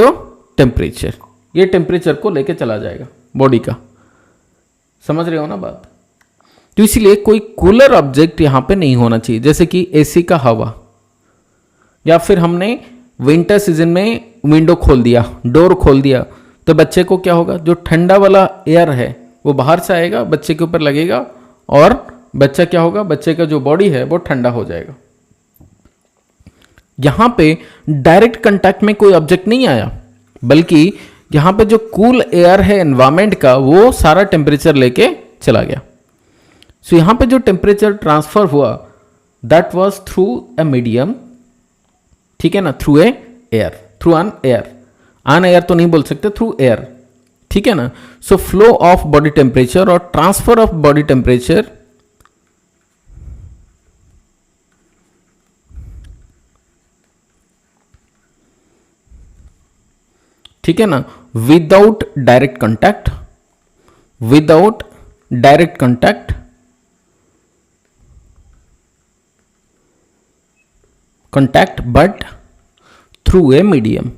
Speaker 1: temperature, ये टेम्परेचर को लेके चला जाएगा बॉडी का। समझ रहे हो ना बात? तो इसीलिए कोई कूलर ऑब्जेक्ट यहां पे नहीं होना चाहिए, जैसे कि एसी का हवा, या फिर हमने विंटर सीजन में विंडो खोल दिया, डोर खोल दिया, तो बच्चे को क्या होगा, जो ठंडा वाला एयर है वो बाहर से आएगा, बच्चे के ऊपर लगेगा और बच्चा क्या होगा, बच्चे का जो बॉडी है वो ठंडा हो जाएगा। यहां पे डायरेक्ट कांटेक्ट में कोई ऑब्जेक्ट नहीं आया, बल्कि यहां पे जो कूल एयर है एनवायरमेंट का वो सारा टेम्परेचर लेके चला गया। सो यहां पे जो टेम्परेचर ट्रांसफर हुआ that was through a medium, ठीक है ना, through a air, through an air तो नहीं बोल सकते, थ्रू एयर, ठीक है ना। So flow of body temperature और ट्रांसफर ऑफ बॉडी टेम्परेचर ठीक है ना, without direct contact, without direct contact, contact but through a medium,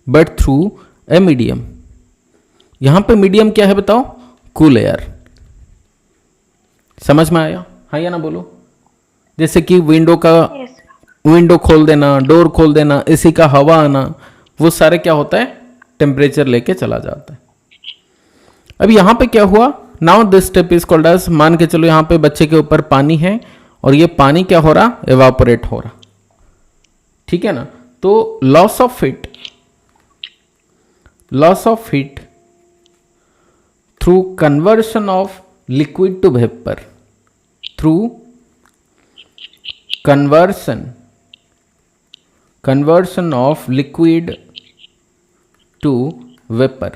Speaker 1: but through a medium। यहां पे मीडियम क्या है बताओ, कूल एयर। समझ में आया, हाँ या ना बोलो। जैसे कि विंडो खोल देना, डोर खोल देना, एसी का हवा आना, वो सारे क्या होता है, टेम्परेचर लेके चला जाता है। अब यहां पे क्या हुआ, now this step is called as, मान के चलो यहां पे बच्चे के ऊपर पानी है और ये पानी क्या हो रहा, एवापोरेट हो रहा, ठीक है ना। तो loss of heat through conversion of liquid to vapour, through conversion of liquid to vapour,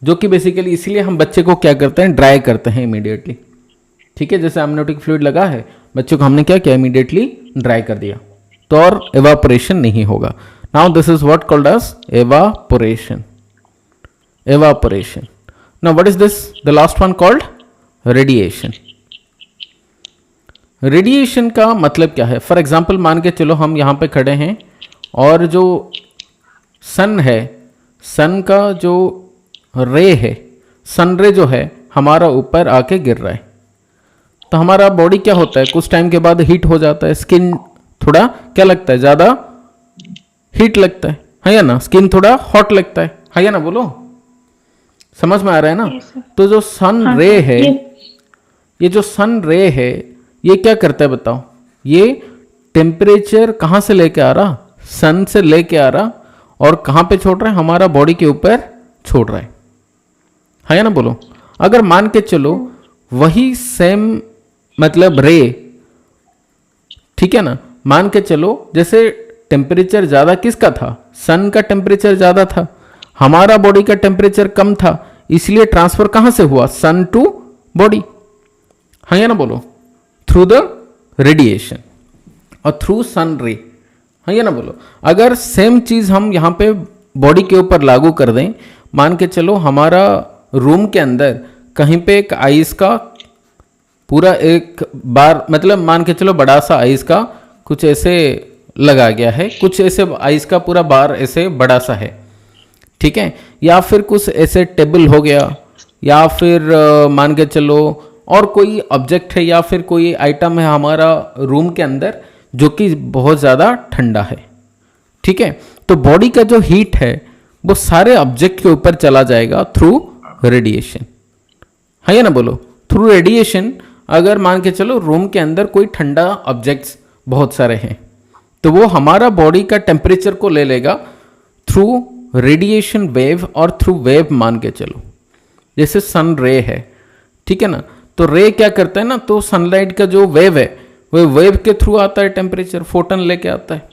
Speaker 1: जो कि बेसिकली इसलिए हम बच्चे को क्या करते हैं, ड्राई करते हैं इमीडिएटली, ठीक है। जैसे एमनियोटिक फ्लूइड लगा है, बच्चे को हमने क्या किया, इमीडिएटली ड्राई कर दिया, तो और एवापोरेशन नहीं होगा। Now this is what called as evaporation. Now what is this, the last one called radiation. Radiation का मतलब क्या है, फॉर एग्जाम्पल मान के चलो हम यहां पे खड़े हैं और जो सन है, सन का जो रे है, सन रे जो है हमारा ऊपर आके गिर रहा है, तो हमारा बॉडी क्या होता है, कुछ टाइम के बाद हीट हो जाता है, स्किन थोड़ा क्या लगता है, ज्यादा हीट लगता है या ना, स्किन थोड़ा हॉट लगता है या ना, बोलो समझ में आ रहा है ना। तो जो सन रे है, ये जो सन रे है ये क्या करता है बताओ, ये टेम्परेचर कहां से लेके आ रहा, सन से लेके आ रहा और कहां पे छोड़ रहा है, हमारा बॉडी के ऊपर छोड़ रहा है या ना, बोलो। अगर मान के चलो वही सेम मतलब रे, ठीक है ना, मान के चलो जैसे टेम्परेचर ज्यादा किसका था, सन का टेम्परेचर ज्यादा था, हमारा बॉडी का टेम्परेचर कम था, इसलिए ट्रांसफर कहां से हुआ, सन टू बॉडी, हाँ या ना बोलो, थ्रू द रेडिएशन और थ्रू सन रे, हाँ या ना बोलो। अगर सेम चीज हम यहां पे बॉडी के ऊपर लागू कर दें, मान के चलो हमारा रूम के अंदर कहीं पे एक आइस का पूरा एक बार, मतलब मान के चलो बड़ा सा आइस का कुछ ऐसे लगा गया है, कुछ ऐसे आइस का पूरा बार ऐसे बड़ा सा है, ठीक है, या फिर कुछ ऐसे टेबल हो गया, या फिर मान के चलो और कोई ऑब्जेक्ट है या फिर कोई आइटम है हमारा रूम के अंदर जो कि बहुत ज़्यादा ठंडा है, ठीक है। तो बॉडी का जो हीट है वो सारे ऑब्जेक्ट के ऊपर चला जाएगा थ्रू रेडिएशन, है या ना बोलो, थ्रू रेडिएशन। अगर मान के चलो रूम के अंदर कोई ठंडा ऑब्जेक्ट्स बहुत सारे हैं, तो वो हमारा बॉडी का टेम्परेचर को ले लेगा थ्रू रेडिएशन वेव और थ्रू वेव, मान के चलो जैसे सन रे है, ठीक है ना, तो रे क्या करता है ना, तो सनलाइट का जो वेव है वो वेव के थ्रू आता है टेम्परेचर, फोटन लेके आता है,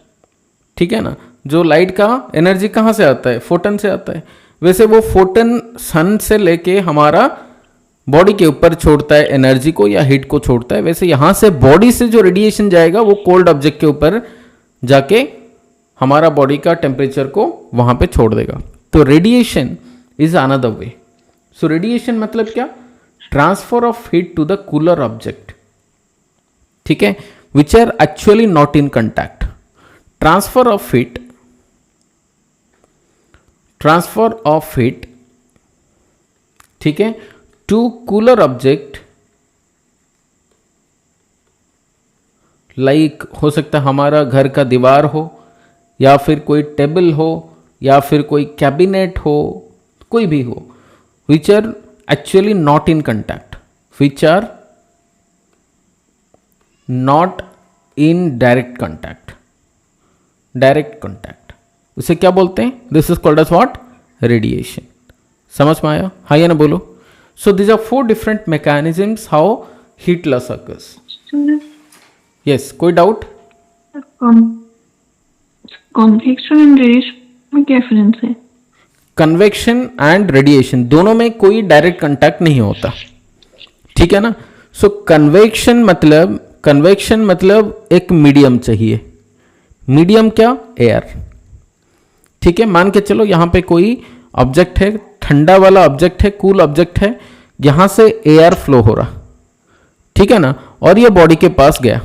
Speaker 1: ठीक है ना। जो लाइट का एनर्जी कहाँ से आता है, फोटन से आता है, वैसे वो फोटन सन से लेके हमारा बॉडी के ऊपर छोड़ता है एनर्जी को या हीट को छोड़ता है, वैसे यहां से बॉडी से जो रेडिएशन जाएगा वो कोल्ड ऑब्जेक्ट के ऊपर जाके हमारा बॉडी का टेम्परेचर को वहां पे छोड़ देगा। तो radiation is another way. So radiation मतलब क्या, transfer of heat to the cooler object, ठीक है, which are actually not in contact. Transfer of heat, ठीक है, टू कूलर ऑब्जेक्ट, लाइक हो सकता है हमारा घर का दीवार हो, या फिर कोई टेबल हो, या फिर कोई कैबिनेट हो, कोई भी हो, which are actually not in contact, which are not in direct contact, direct contact, उसे क्या बोलते हैं? This is called as what? Radiation. समझ में आया? हाँ या ना बोलो। So these are 4 different mechanisms how heat loss occurs. Yes, कोई डाउट?
Speaker 3: कॉन्वेक्शन एंड रेडिएशन में क्या डिफरेंस है?
Speaker 1: कन्वेक्शन एंड रेडिएशन दोनों में कोई डायरेक्ट कांटेक्ट नहीं होता, ठीक है ना। सो कन्वेक्शन मतलब एक मीडियम चाहिए। मीडियम क्या? एयर, ठीक है। मान के चलो यहां पे कोई ऑब्जेक्ट है, ठंडा वाला ऑब्जेक्ट है, कूल ऑब्जेक्ट है, यहां से एयर फ्लो हो रहा, ठीक है ना, और ये बॉडी के पास गया,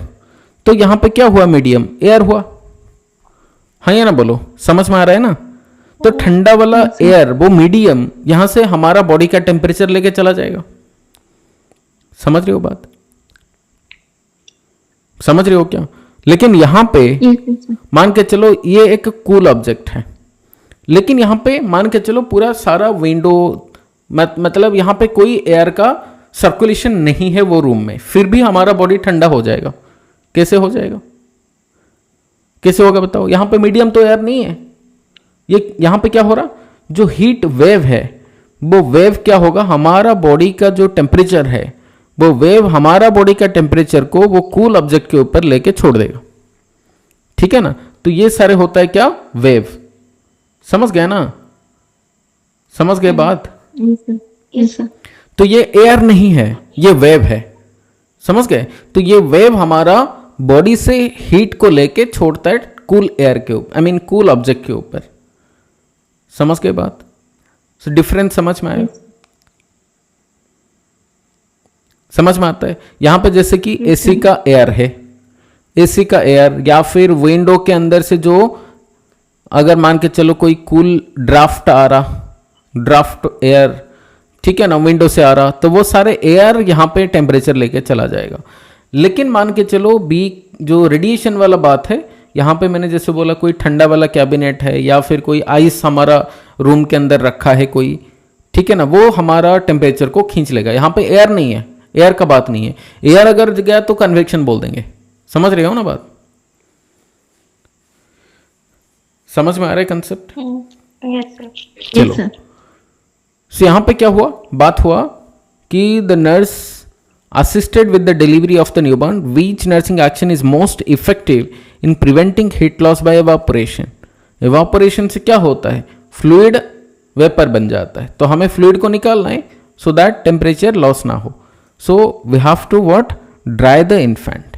Speaker 1: तो यहां पे क्या हुआ? मीडियम, एयर हुआ। हाँ या ना बोलो, समझ में आ रहा है ना। तो ठंडा वाला एयर, वो मीडियम, यहां से हमारा बॉडी का टेम्परेचर लेके चला जाएगा। समझ रहे हो बात? समझ रहे हो क्या? लेकिन यहां पे मान के चलो ये एक कूल ऑब्जेक्ट है, लेकिन यहां पे मान के चलो पूरा सारा विंडो, मतलब यहां पे कोई एयर का सर्कुलेशन नहीं है वो रूम में, फिर भी हमारा बॉडी ठंडा हो जाएगा। कैसे हो जाएगा? कैसे होगा बताओ? यहां पे मीडियम तो एयर नहीं है, ये यहां पे क्या हो रहा? जो हीट वेव है, वो वेव क्या होगा? हमारा बॉडी का जो टेम्परेचर है, वो वेव हमारा बॉडी का टेम्परेचर को वो कूल ऑब्जेक्ट के ऊपर लेके छोड़ देगा, ठीक है ना। तो ये सारे होता है क्या? वेव। समझ गए ना? समझ गए बात?
Speaker 3: Yes sir.
Speaker 1: तो ये एयर नहीं है, ये वेव है। समझ गए? तो ये वेव हमारा बॉडी से हीट को लेके छोड़ता है कूल एयर के ऊपर, आई मीन कूल ऑब्जेक्ट के ऊपर। समझ गए बात? सो डिफरेंस समझ में आया? समझ में आता है? यहां पे जैसे कि एसी का एयर है, एसी का एयर, या फिर विंडो के अंदर से जो, अगर मान के चलो कोई कूल ड्राफ्ट आ रहा, ड्राफ्ट एयर, ठीक है ना, विंडो से आ रहा, तो वो सारे एयर यहां पे टेम्परेचर लेके चला जाएगा। लेकिन मान के चलो बी, जो रेडिएशन वाला बात है, यहां पे मैंने जैसे बोला कोई ठंडा वाला कैबिनेट है, या फिर कोई आइस हमारा रूम के अंदर रखा है कोई, ठीक है ना, वो हमारा टेम्परेचर को खींच लेगा। यहां पे एयर नहीं है, एयर का बात नहीं है। एयर अगर गया तो कन्वेक्शन बोल देंगे। समझ रहे हो ना बात? समझ में आ रहा है कंसेप्ट?
Speaker 2: Yes sir.
Speaker 1: चलो, सो यहां पे क्या हुआ? बात हुआ कि the nurse assisted with the delivery of the newborn, which nursing action is most effective in preventing heat loss by evaporation? evaporation से क्या होता है? फ्लूइड वेपर बन जाता है, तो हमें फ्लूइड को निकालना है सो दैट टेम्परेचर लॉस ना हो। So we have to what? Dry the infant.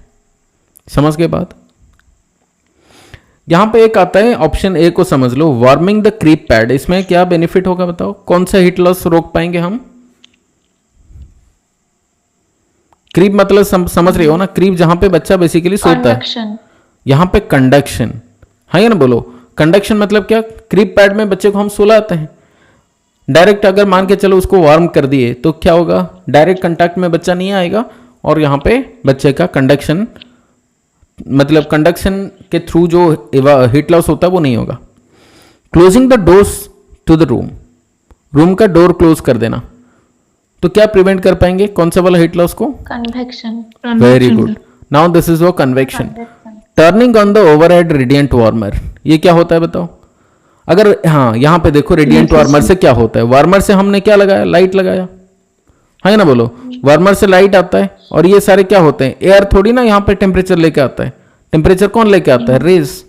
Speaker 1: समझ गए बात? यहां पे एक आता है ऑप्शन ए को समझ लो, वार्मिंग द क्रीप पैड। इसमें क्या बेनिफिट होगा बताओ? कौन सा हीट लॉस रोक पाएंगे हम? क्रीप मतलब समझ रहे हो ना? क्रीप जहां पे बच्चा बेसिकली सोता है, यहां पे कंडक्शन। हाँ या ना बोलो? कंडक्शन मतलब क्या? क्रीप पैड में बच्चे को हम सुलाते हैं, डायरेक्ट अगर मान के चलो उसको वार्म कर दिए तो क्या होगा? डायरेक्ट कंटैक्ट में बच्चा नहीं आएगा, और यहां पे बच्चे का कंडक्शन, मतलब कंडक्शन के थ्रू जो हीट लॉस होता है वो नहीं होगा। Closing the doors to the room, room का डोर क्लोज कर देना, तो क्या प्रिवेंट कर पाएंगे? कौन सा वाला हीट लॉस को?
Speaker 2: Convection.
Speaker 1: Very good. Now this is वो convection. Turning on the overhead radiant warmer, ये क्या होता है बताओ? अगर हाँ, यहां पे देखो रेडिएंट वार्मर से क्या होता है? वार्मर से हमने क्या लगाया? लाइट लगाया। हाँ ना बोलो? वार्मर से लाइट आता है, और ये सारे क्या होते हैं? एयर थोड़ी ना यहां पे टेम्परेचर लेके आता है। टेम्परेचर कौन लेके आता है? Rays,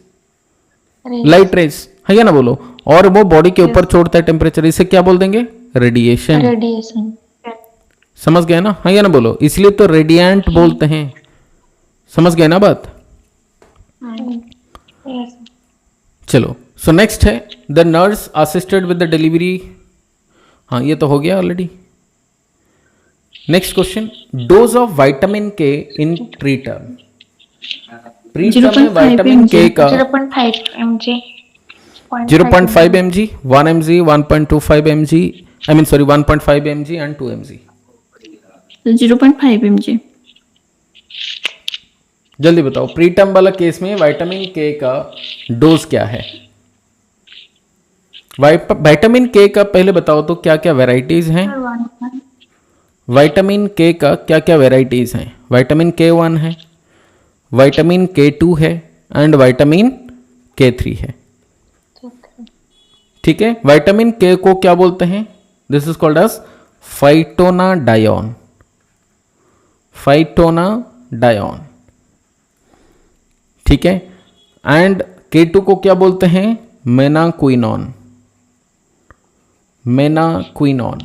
Speaker 1: light rays. है ना बोलो? और वो बॉडी के ऊपर छोड़ता है टेम्परेचर, इसे क्या बोल देंगे? रेडिएशन।
Speaker 2: रेडिएशन।
Speaker 1: समझ गए ना? हाँ या ना बोलो? इसलिए तो रेडिएंट बोलते हैं। समझ गए ना बात? चलो, सो नेक्स्ट है the nurse assisted with the delivery. हाँ, ये तो हो गया already. Next question, dose of vitamin के इन प्रीटर्म। प्रीटर्म में विटामिन के का
Speaker 2: 0.5 mg,
Speaker 1: 0.5 mg, 1 mg, 1.25 mg, I mean sorry 1.5 mg and 2 mg।
Speaker 3: 0.5 mg।
Speaker 1: जल्दी बताओ, प्रीटर्म वाला केस में विटामिन के का डोज क्या है? विटामिन के का पहले बताओ तो क्या क्या वेराइटीज हैं? विटामिन के का क्या क्या वेराइटीज हैं? विटामिन K1 है, विटामिन K2 है एंड विटामिन K3 है। ठीक है, विटामिन के को क्या बोलते हैं? This is called as phytonadione. Phytonadione, ठीक है। एंड K2 को क्या बोलते हैं? मेनाक्विनोन। मेनाक्विनोन,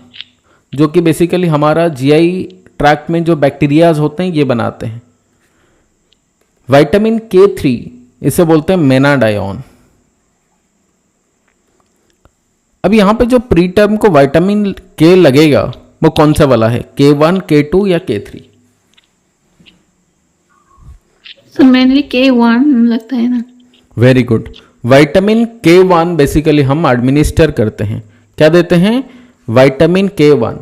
Speaker 1: जो कि बेसिकली हमारा जीआई ट्रैक्ट में जो बैक्टीरियाज होते हैं ये बनाते हैं। विटामिन K3 इसे बोलते हैं मेनाडायोन। अब यहां पे जो प्री टर्म को विटामिन के लगेगा वो कौन सा वाला है? K1, K2 या K3?
Speaker 3: सर मेनली K1 लगता है ना।
Speaker 1: Very good. Vitamin K1 basically हम एडमिनिस्टर करते हैं। क्या देते हैं? Vitamin K1।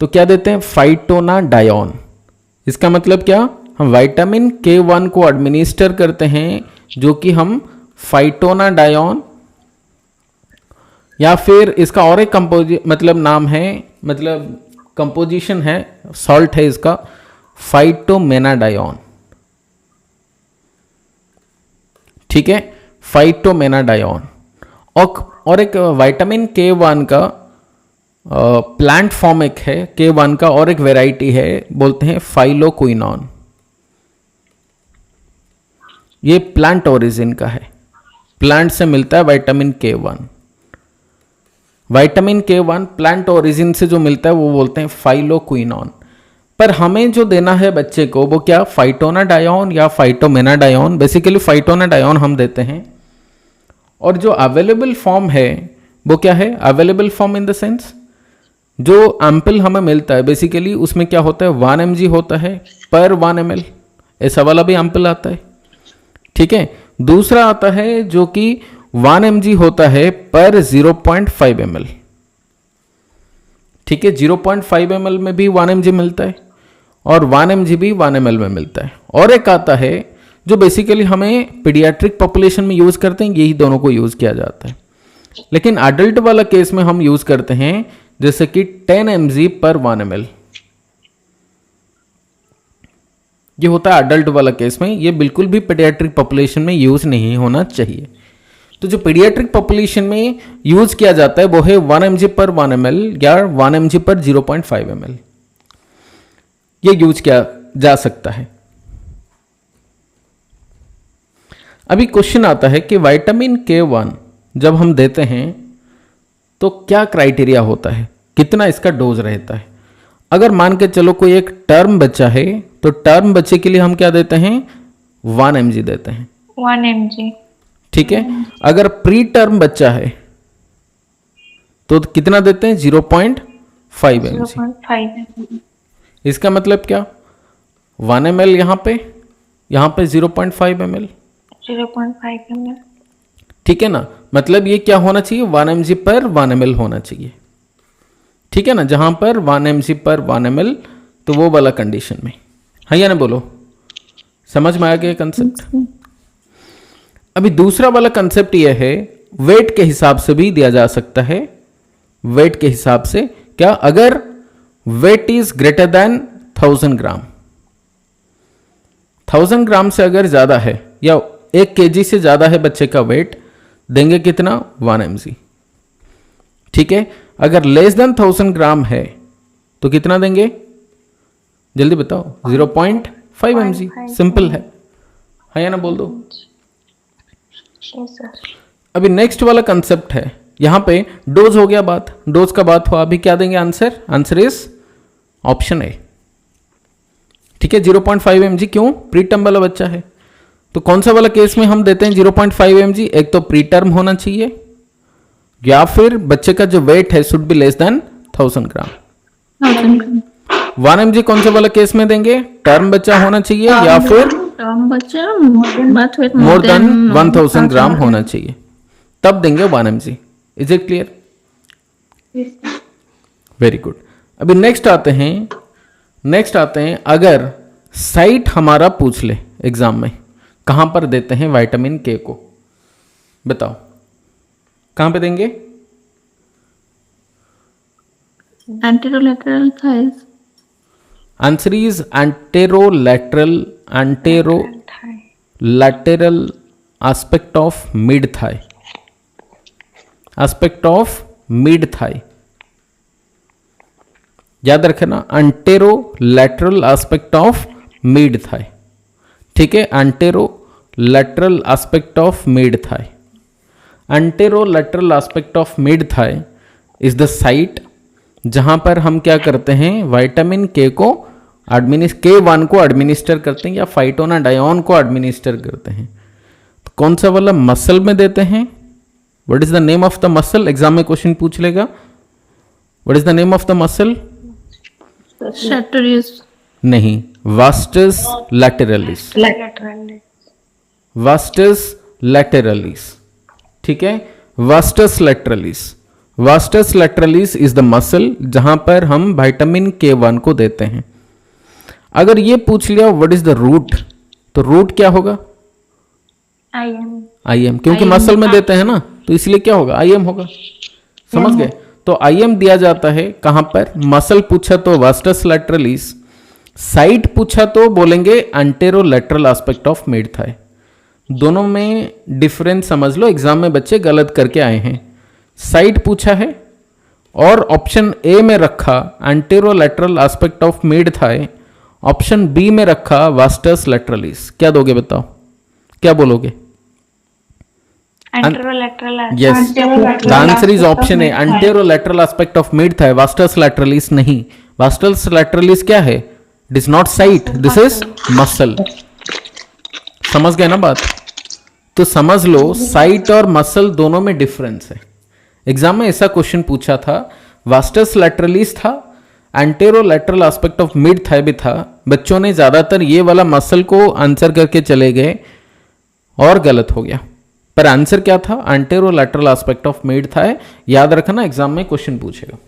Speaker 1: तो क्या देते हैं? फाइटोनाडायोन। इसका मतलब क्या? हम विटामिन K1 को एडमिनिस्टर करते हैं, जो कि हम फाइटोनाडायोन, या फिर इसका और एक मतलब नाम है, मतलब कंपोजिशन है, सॉल्ट है इसका, फाइटोमेनाडायोन। ठीक है, फाइटोमेनाडायोन। और एक विटामिन K1 का प्लांट फॉर्म एक है K1 का, और एक वेराइटी है, बोलते हैं फाइलोक्विनोन। ये प्लांट ओरिजिन का है, प्लांट से मिलता है vitamin K1। Vitamin K1 plant origin से जो मिलता है वो बोलते हैं फाइलोक्विनोन। पर हमें जो देना है बच्चे को वो क्या? फाइटोनाडायोन या फाइटोमेनाडायोन। बेसिकली फाइटोनाडायोन हम देते हैं। और जो अवेलेबल फॉर्म है वो क्या है? Available form in the sense जो एम्पल हमें मिलता है, बेसिकली उसमें क्या होता है? 1 mg होता है पर 1 ml। ऐसा वाला भी एम्पल आता है। ठीक है, दूसरा आता है जो कि 1 mg होता है पर 0.5 ml। ठीक है, 0.5 ml में भी 1 mg मिलता है और 1 mg भी 1 ml में मिलता है। और एक आता है जो बेसिकली हमें पीडियाट्रिक पॉपुलेशन में यूज करते हैं, यही दोनों को यूज किया जाता है। लेकिन अडल्ट वाला केस में हम यूज करते हैं जैसे कि 10 mg पर 1 ml। ये होता है अडल्ट वाला केस में। ये बिल्कुल भी पीडियाट्रिक पॉपुलेशन में यूज नहीं होना चाहिए। तो जो पीडियाट्रिक पॉपुलेशन में यूज किया जाता है वो है 1 mg पर 1 ml या 1 mg पर 0.5 ml। ये यूज किया जा सकता है। अभी क्वेश्चन आता है कि विटामिन K1 जब हम देते हैं तो क्या क्राइटेरिया होता है, कितना इसका डोज रहता है। अगर मान के चलो कोई एक टर्म बच्चा है तो टर्म बच्चे के लिए हम क्या देते हैं? 1 mg देते हैं।
Speaker 2: 1 mg।
Speaker 1: ठीक है, अगर प्री टर्म बच्चा है तो कितना देते हैं? 0.5 mg।
Speaker 2: 0.5 mg।
Speaker 1: इसका मतलब क्या? 1 ml यहाँ पे 0.5 ml।
Speaker 2: 0.5 ml।
Speaker 1: ठीक है ना, मतलब ये क्या होना चाहिए? 1 mg पर 1 ml होना चाहिए। ठीक है ना, जहां पर 1 mg पर 1 ml, तो वो वाला कंडीशन में। हाँ या ना बोलो, समझ में आ गया कंसेप्ट? अभी दूसरा वाला कंसेप्ट यह है, वेट के हिसाब से भी दिया जा सकता है। वेट के हिसाब से क्या? अगर वेट इज ग्रेटर देन 1000 ग्राम, 1000 ग्राम से अगर ज्यादा है या 1 kg से ज्यादा है बच्चे का वेट, देंगे कितना? 1 mg। ठीक है, अगर लेस देन 1000 ग्राम है तो कितना देंगे? जल्दी बताओ। 0.5 mg। सिंपल है। हाँ या ना बोल दो। अभी नेक्स्ट वाला कंसेप्ट है, यहां पे डोज हो गया बात, डोज का बात हुआ। अभी क्या देंगे आंसर? आंसर इज ऑप्शन ए। ठीक है, 0.5 mg। क्यों? प्रीटर्म वाला बच्चा है तो कौन सा वाला केस में हम देते हैं 0.5 mg? एक तो प्रीटर्म होना चाहिए या फिर बच्चे का जो वेट है should be less than 1000 gram. 1 mg कौन सा वाला केस में देंगे? टर्म बच्चा होना चाहिए या फिर मोर देन 1000 ग्राम होना चाहिए, तब देंगे 1 mg। Is it clear? Very good. अभी नेक्स्ट आते हैं अगर साइट हमारा पूछ ले एग्जाम में, कहां पर देते हैं विटामिन के को? बताओ। कहाँ पे देंगे?
Speaker 3: Anterolateral thighs.
Speaker 1: Answer is anterolateral aspect of mid thigh, aspect of mid thigh, याद रखना, anterolateral aspect of mid thigh. ठीक है, anterolateral aspect of mid thigh. Anterolateral aspect of mid thigh is the site जहां पर हम क्या करते हैं, विटामिन के को K1 को एडमिनिस्टर करते हैं या फाइटोनाडायोन को एडमिनिस्टर करते हैं। तो कौन सा वाला मसल में देते हैं? What is the name of the muscle? Exam में क्वेश्चन पूछ लेगा, what is the name of the muscle?
Speaker 3: Sartorius.
Speaker 1: नहीं, वास्टस लैटेरलिस, वास्टस लैटेरलिस। ठीक है, vastus lateralis, vastus lateralis is the muscle जहां पर हम विटामिन K1 को देते हैं। अगर ये पूछ लिया व्हाट इज द रूट, तो रूट क्या होगा? IM, क्योंकि मसल में देते हैं ना, तो इसलिए क्या होगा? IM होगा। समझ गए? तो IM दिया जाता है कहां पर? मसल पूछा तो वास्टस लैटेरलिस, साइट पूछा तो बोलेंगे एंटेरोलैटरल एस्पेक्ट ऑफ मिड थाई। दोनों में डिफरेंस समझ लो, एग्जाम में बच्चे गलत करके आए हैं। साइट पूछा है और ऑप्शन ए में रखा anterolateral aspect of mid thigh, option b में रखा वास्टस लैटेरलिस। क्या दोगे बताओ, क्या बोलोगे? Yes, the answer is option a, anterolateral aspect of mid thigh, vastus lateralis नहीं। वास्टस लैटेरलिस क्या है? It is not site, this is muscle. समझ गए ना बात? तो समझ लो साइट और मसल दोनों में डिफरेंस है। एग्जाम में ऐसा क्वेश्चन पूछा था, वास्टस लैटेरलिस था, एंटेरोलैटरल एस्पेक्ट ऑफ मिड थाई भी था। बच्चों ने ज्यादातर ये वाला मसल को आंसर करके चले गए और गलत हो गया, पर आंसर क्या था? एंटेरोलैटरल एस्पेक्ट ऑफ मिड थाई। याद रखना, एग्जाम में क्वेश्चन पूछेगा।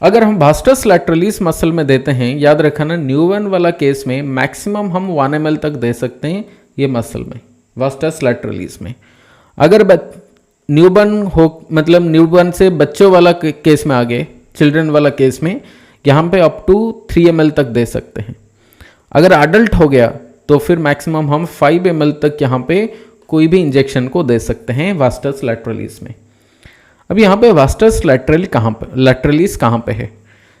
Speaker 1: अगर हम वास्टस लैटेरलिस मसल में देते हैं, याद रखना न्यूबॉर्न वाला केस में मैक्सिमम हम 1 ml तक दे सकते हैं ये मसल में, वास्टस लैटेरलिस में। अगर न्यूबॉर्न हो, मतलब न्यूबॉर्न से बच्चों वाला केस में आगे, चिल्ड्रन वाला केस में यहाँ पे अप टू 3 ml तक दे सकते हैं। अगर एडल्ट हो गया तो फिर मैक्सिमम हम 5 ml तक यहाँ पे कोई भी इंजेक्शन को दे सकते हैं वास्टस लैटेरलिस में। अब यहाँ पे वास्टस लैटेरलिस कहाँ पे है?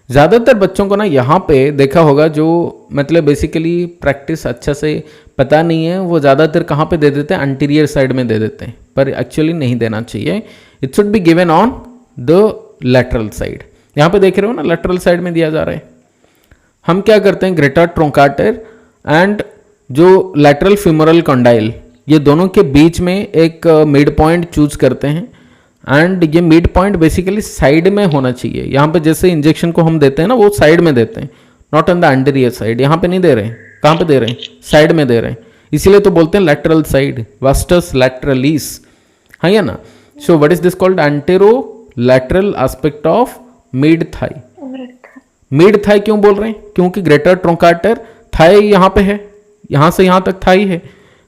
Speaker 1: ज़्यादातर बच्चों को ना यहाँ पे देखा होगा, जो मतलब बेसिकली प्रैक्टिस अच्छा से पता नहीं है, वो ज़्यादातर कहाँ पे दे देते हैं? एंटीरियर साइड में दे देते हैं, पर एक्चुअली नहीं देना चाहिए। It should be given on the lateral side. यहाँ पे देख रहे हो ना, लैटरल साइड में दिया जा रहा है। हम क्या करते हैं, ग्रेटर ट्रोंकाटर एंड जो लैटरल फीमोरल कॉन्डाइल, ये दोनों के बीच में एक मिड पॉइंट चूज करते हैं एंड ये मिड पॉइंट बेसिकली साइड में होना चाहिए। यहाँ पे जैसे इंजेक्शन को हम देते हैं ना, वो साइड में देते हैं, not on the anterior side. यहाँ पे नहीं दे रहे हैं, कहाँ पे दे रहे हैं? साइड में दे रहे हैं, इसीलिए तो बोलते हैं लैटरल साइड, वास्टस लैटेरलिस, हाँ या ना? So what is this called? Anterolateral aspect of mid thigh. Mid thigh क्यों बोल रहे हैं? क्योंकि ग्रेटर ट्रोंकाटर, थाई यहाँ पे है, यहाँ से यहाँ तक थाई है।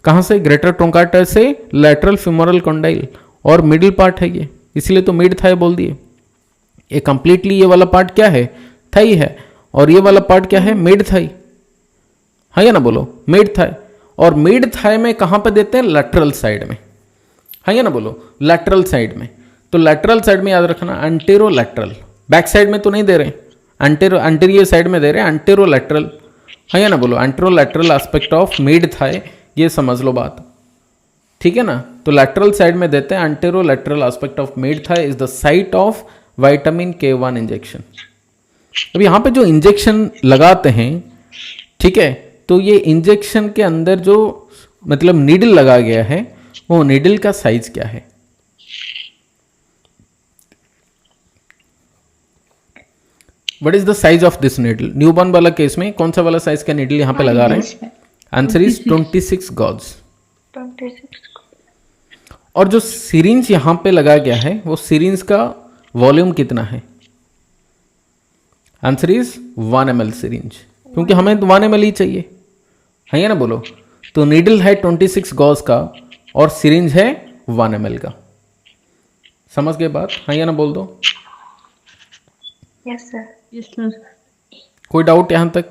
Speaker 1: कहाँ से? ग्रेटर ट्रोंकाटर से लैटरल फीमोरल कॉन्डाइल, और मिडिल पार्ट है ये, इसलिए तो मिड थाई बोल दिए। ये कंप्लीटली ये वाला पार्ट क्या है? थाई है, और ये वाला पार्ट क्या है? मिड थाई, हाँ या ना बोलो? Mid thigh. और मिड थाई में कहाँ पे देते हैं? लैटरल साइड में, हाँ या ना बोलो? लैटरल साइड में। तो लैटरल साइड में याद रखना एंटेरोलैटरल, बैक साइड में तो नहीं दे रहे, एंटीरियर साइड में दे रहे हैं, एंटेरोलैटरल, हाँ या ना बोलो? एंटेरोलैटरल एस्पेक्ट ऑफ मिड थाई, ये समझ लो बात, ठीक है ना? तो लैटरल साइड में देते हैं anterolateral aspect of mid thigh is the site of vitamin K1 injection. अब यहाँ पे जो इंजेक्शन लगाते हैं, ठीक है, तो ये इंजेक्शन के अंदर जो मतलब नीडल लगा गया है, वो नीडल का साइज क्या है? What is the size of this needle? Newborn वाला केस में कौन सा वाला साइज का नीडल यहाँ पे लगा रहे हैं? Answer is 26 gauge. और जो सिरिंज यहां पे लगा गया है, वो सिरिंज का वॉल्यूम कितना है? आंसर इज 1 ml सिरिंज, क्योंकि हमें 1 ml ही चाहिए, है या ना बोलो? तो नीडल है 26 गॉज का और सिरिंज है 1 ml का। समझ गए बात? हाँ या ना बोल दो।
Speaker 2: Yes sir.
Speaker 3: Yes, sir.
Speaker 1: कोई डाउट यहाँ तक?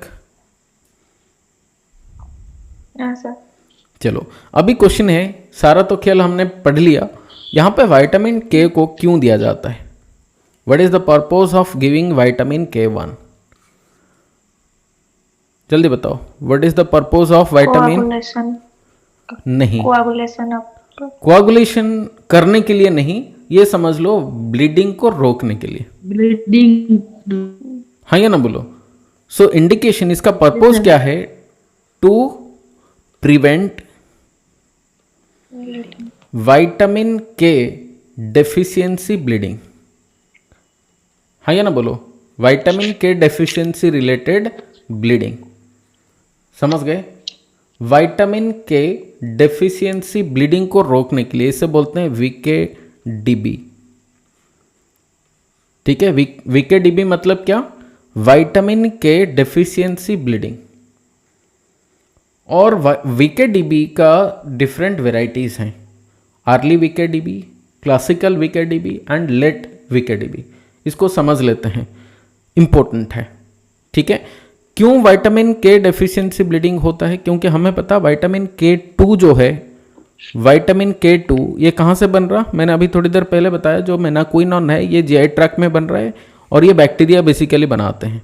Speaker 2: हाँ सर।
Speaker 1: चलो अभी क्वेश्चन है, सारा तो खेल हमने पढ़ लिया। यहाँ पे विटामिन के को क्यों दिया जाता है? What is the purpose of giving vitamin K1? जल्दी बताओ, what is the purpose of vitamin?
Speaker 2: Coagulation.
Speaker 1: नहीं,
Speaker 2: कोआगुलेशन ऑफ।
Speaker 1: कोआगुलेशन करने के लिए नहीं, ये समझ लो ब्लीडिंग को रोकने के लिए।
Speaker 3: Bleeding.
Speaker 1: हाँ या ना बोलो। सो इंडिकेशन, इसका पर्पज क्या है? To prevent vitamin K deficiency bleeding. हाँ या ना बोलो, vitamin K deficiency related bleeding. समझ गए? विटामिन के डेफिशिएंसी ब्लीडिंग को रोकने के लिए, इसे बोलते हैं VKDB। ठीक है, VKDB मतलब क्या? Vitamin K deficiency bleeding. और VKDB का डिफरेंट वेराइटीज हैं, early VKDB, classical VKDB and let VKDB। इसको समझ लेते हैं, इंपॉर्टेंट है। ठीक है, क्यों विटामिन के डेफिशिएंसी ब्लीडिंग होता है? क्योंकि हमें पता विटामिन K2 जो है, विटामिन K2 ये कहाँ से बन रहा? मैंने अभी थोड़ी देर पहले बताया, जो मेनाक्विनोन है ये GI ट्रैक्ट में बन रहा है, और ये बैक्टीरिया बेसिकली बनाते हैं,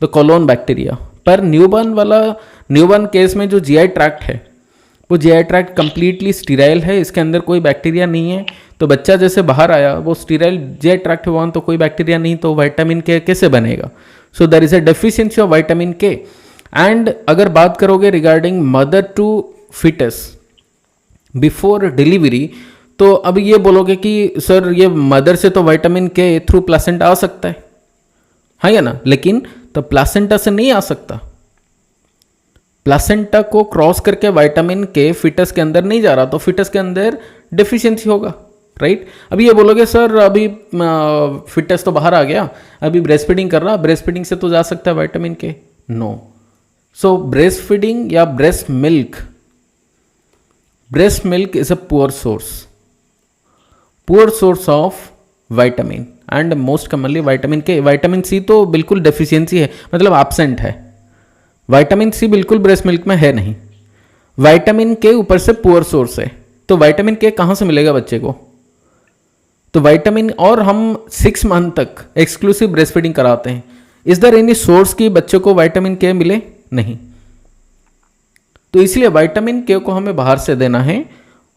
Speaker 1: तो कोलोन बैक्टीरिया। पर न्यूबॉर्न केस में जो GI ट्रैक्ट है, वो GI ट्रैक्ट कंप्लीटली स्टीराइल है, इसके अंदर कोई बैक्टीरिया नहीं है। तो बच्चा जैसे बाहर आया, वो स्टीराइल GI ट्रैक्ट हुआ, तो कोई बैक्टीरिया नहीं, तो विटामिन के कैसे बनेगा? So there is a deficiency of vitamin K. And अगर बात करोगे regarding mother to fetus before delivery, तो अब ये बोलोगे कि सर ये मदर से तो विटामिन के थ्रू प्लासेंटा आ सकता है, हाँ या ना? लेकिन तो प्लासेंटा से नहीं आ सकता। प्लासेंटा को क्रॉस करके विटामिन के फिटस के अंदर नहीं जा रहा, तो फिटस के अंदर डेफिशिएंसी होगा, राइट? अभी ये बोलोगे सर अभी फिटस तो बाहर आ गया, अभी ब्रेस्ट फीडिंग कर रहा, ब्रेस्ट फीडिंग से तो जा सकता है विटामिन के? नो। सो ब्रेस्ट फीडिंग या breast milk is a poor source of vitamin and most commonly vitamin के। विटामिन सी तो बिल्कुल डेफिशिएंसी है, मतलब एब्सेंट है। विटामिन सी बिल्कुल ब्रेस्ट मिल्क में है नहीं। विटामिन के ऊपर से पुअर सोर्स है, तो विटामिन के कहाँ से मिलेगा बच्चे को? तो विटामिन, और हम 6 मंथ तक एक्सक्लूसिव ब्रेस्ट फीडिंग कराते हैं। इज देयर एनी सोर्स की बच्चे को विटामिन के मिले? नहीं। तो इसलिए विटामिन के को हमें बाहर से देना है,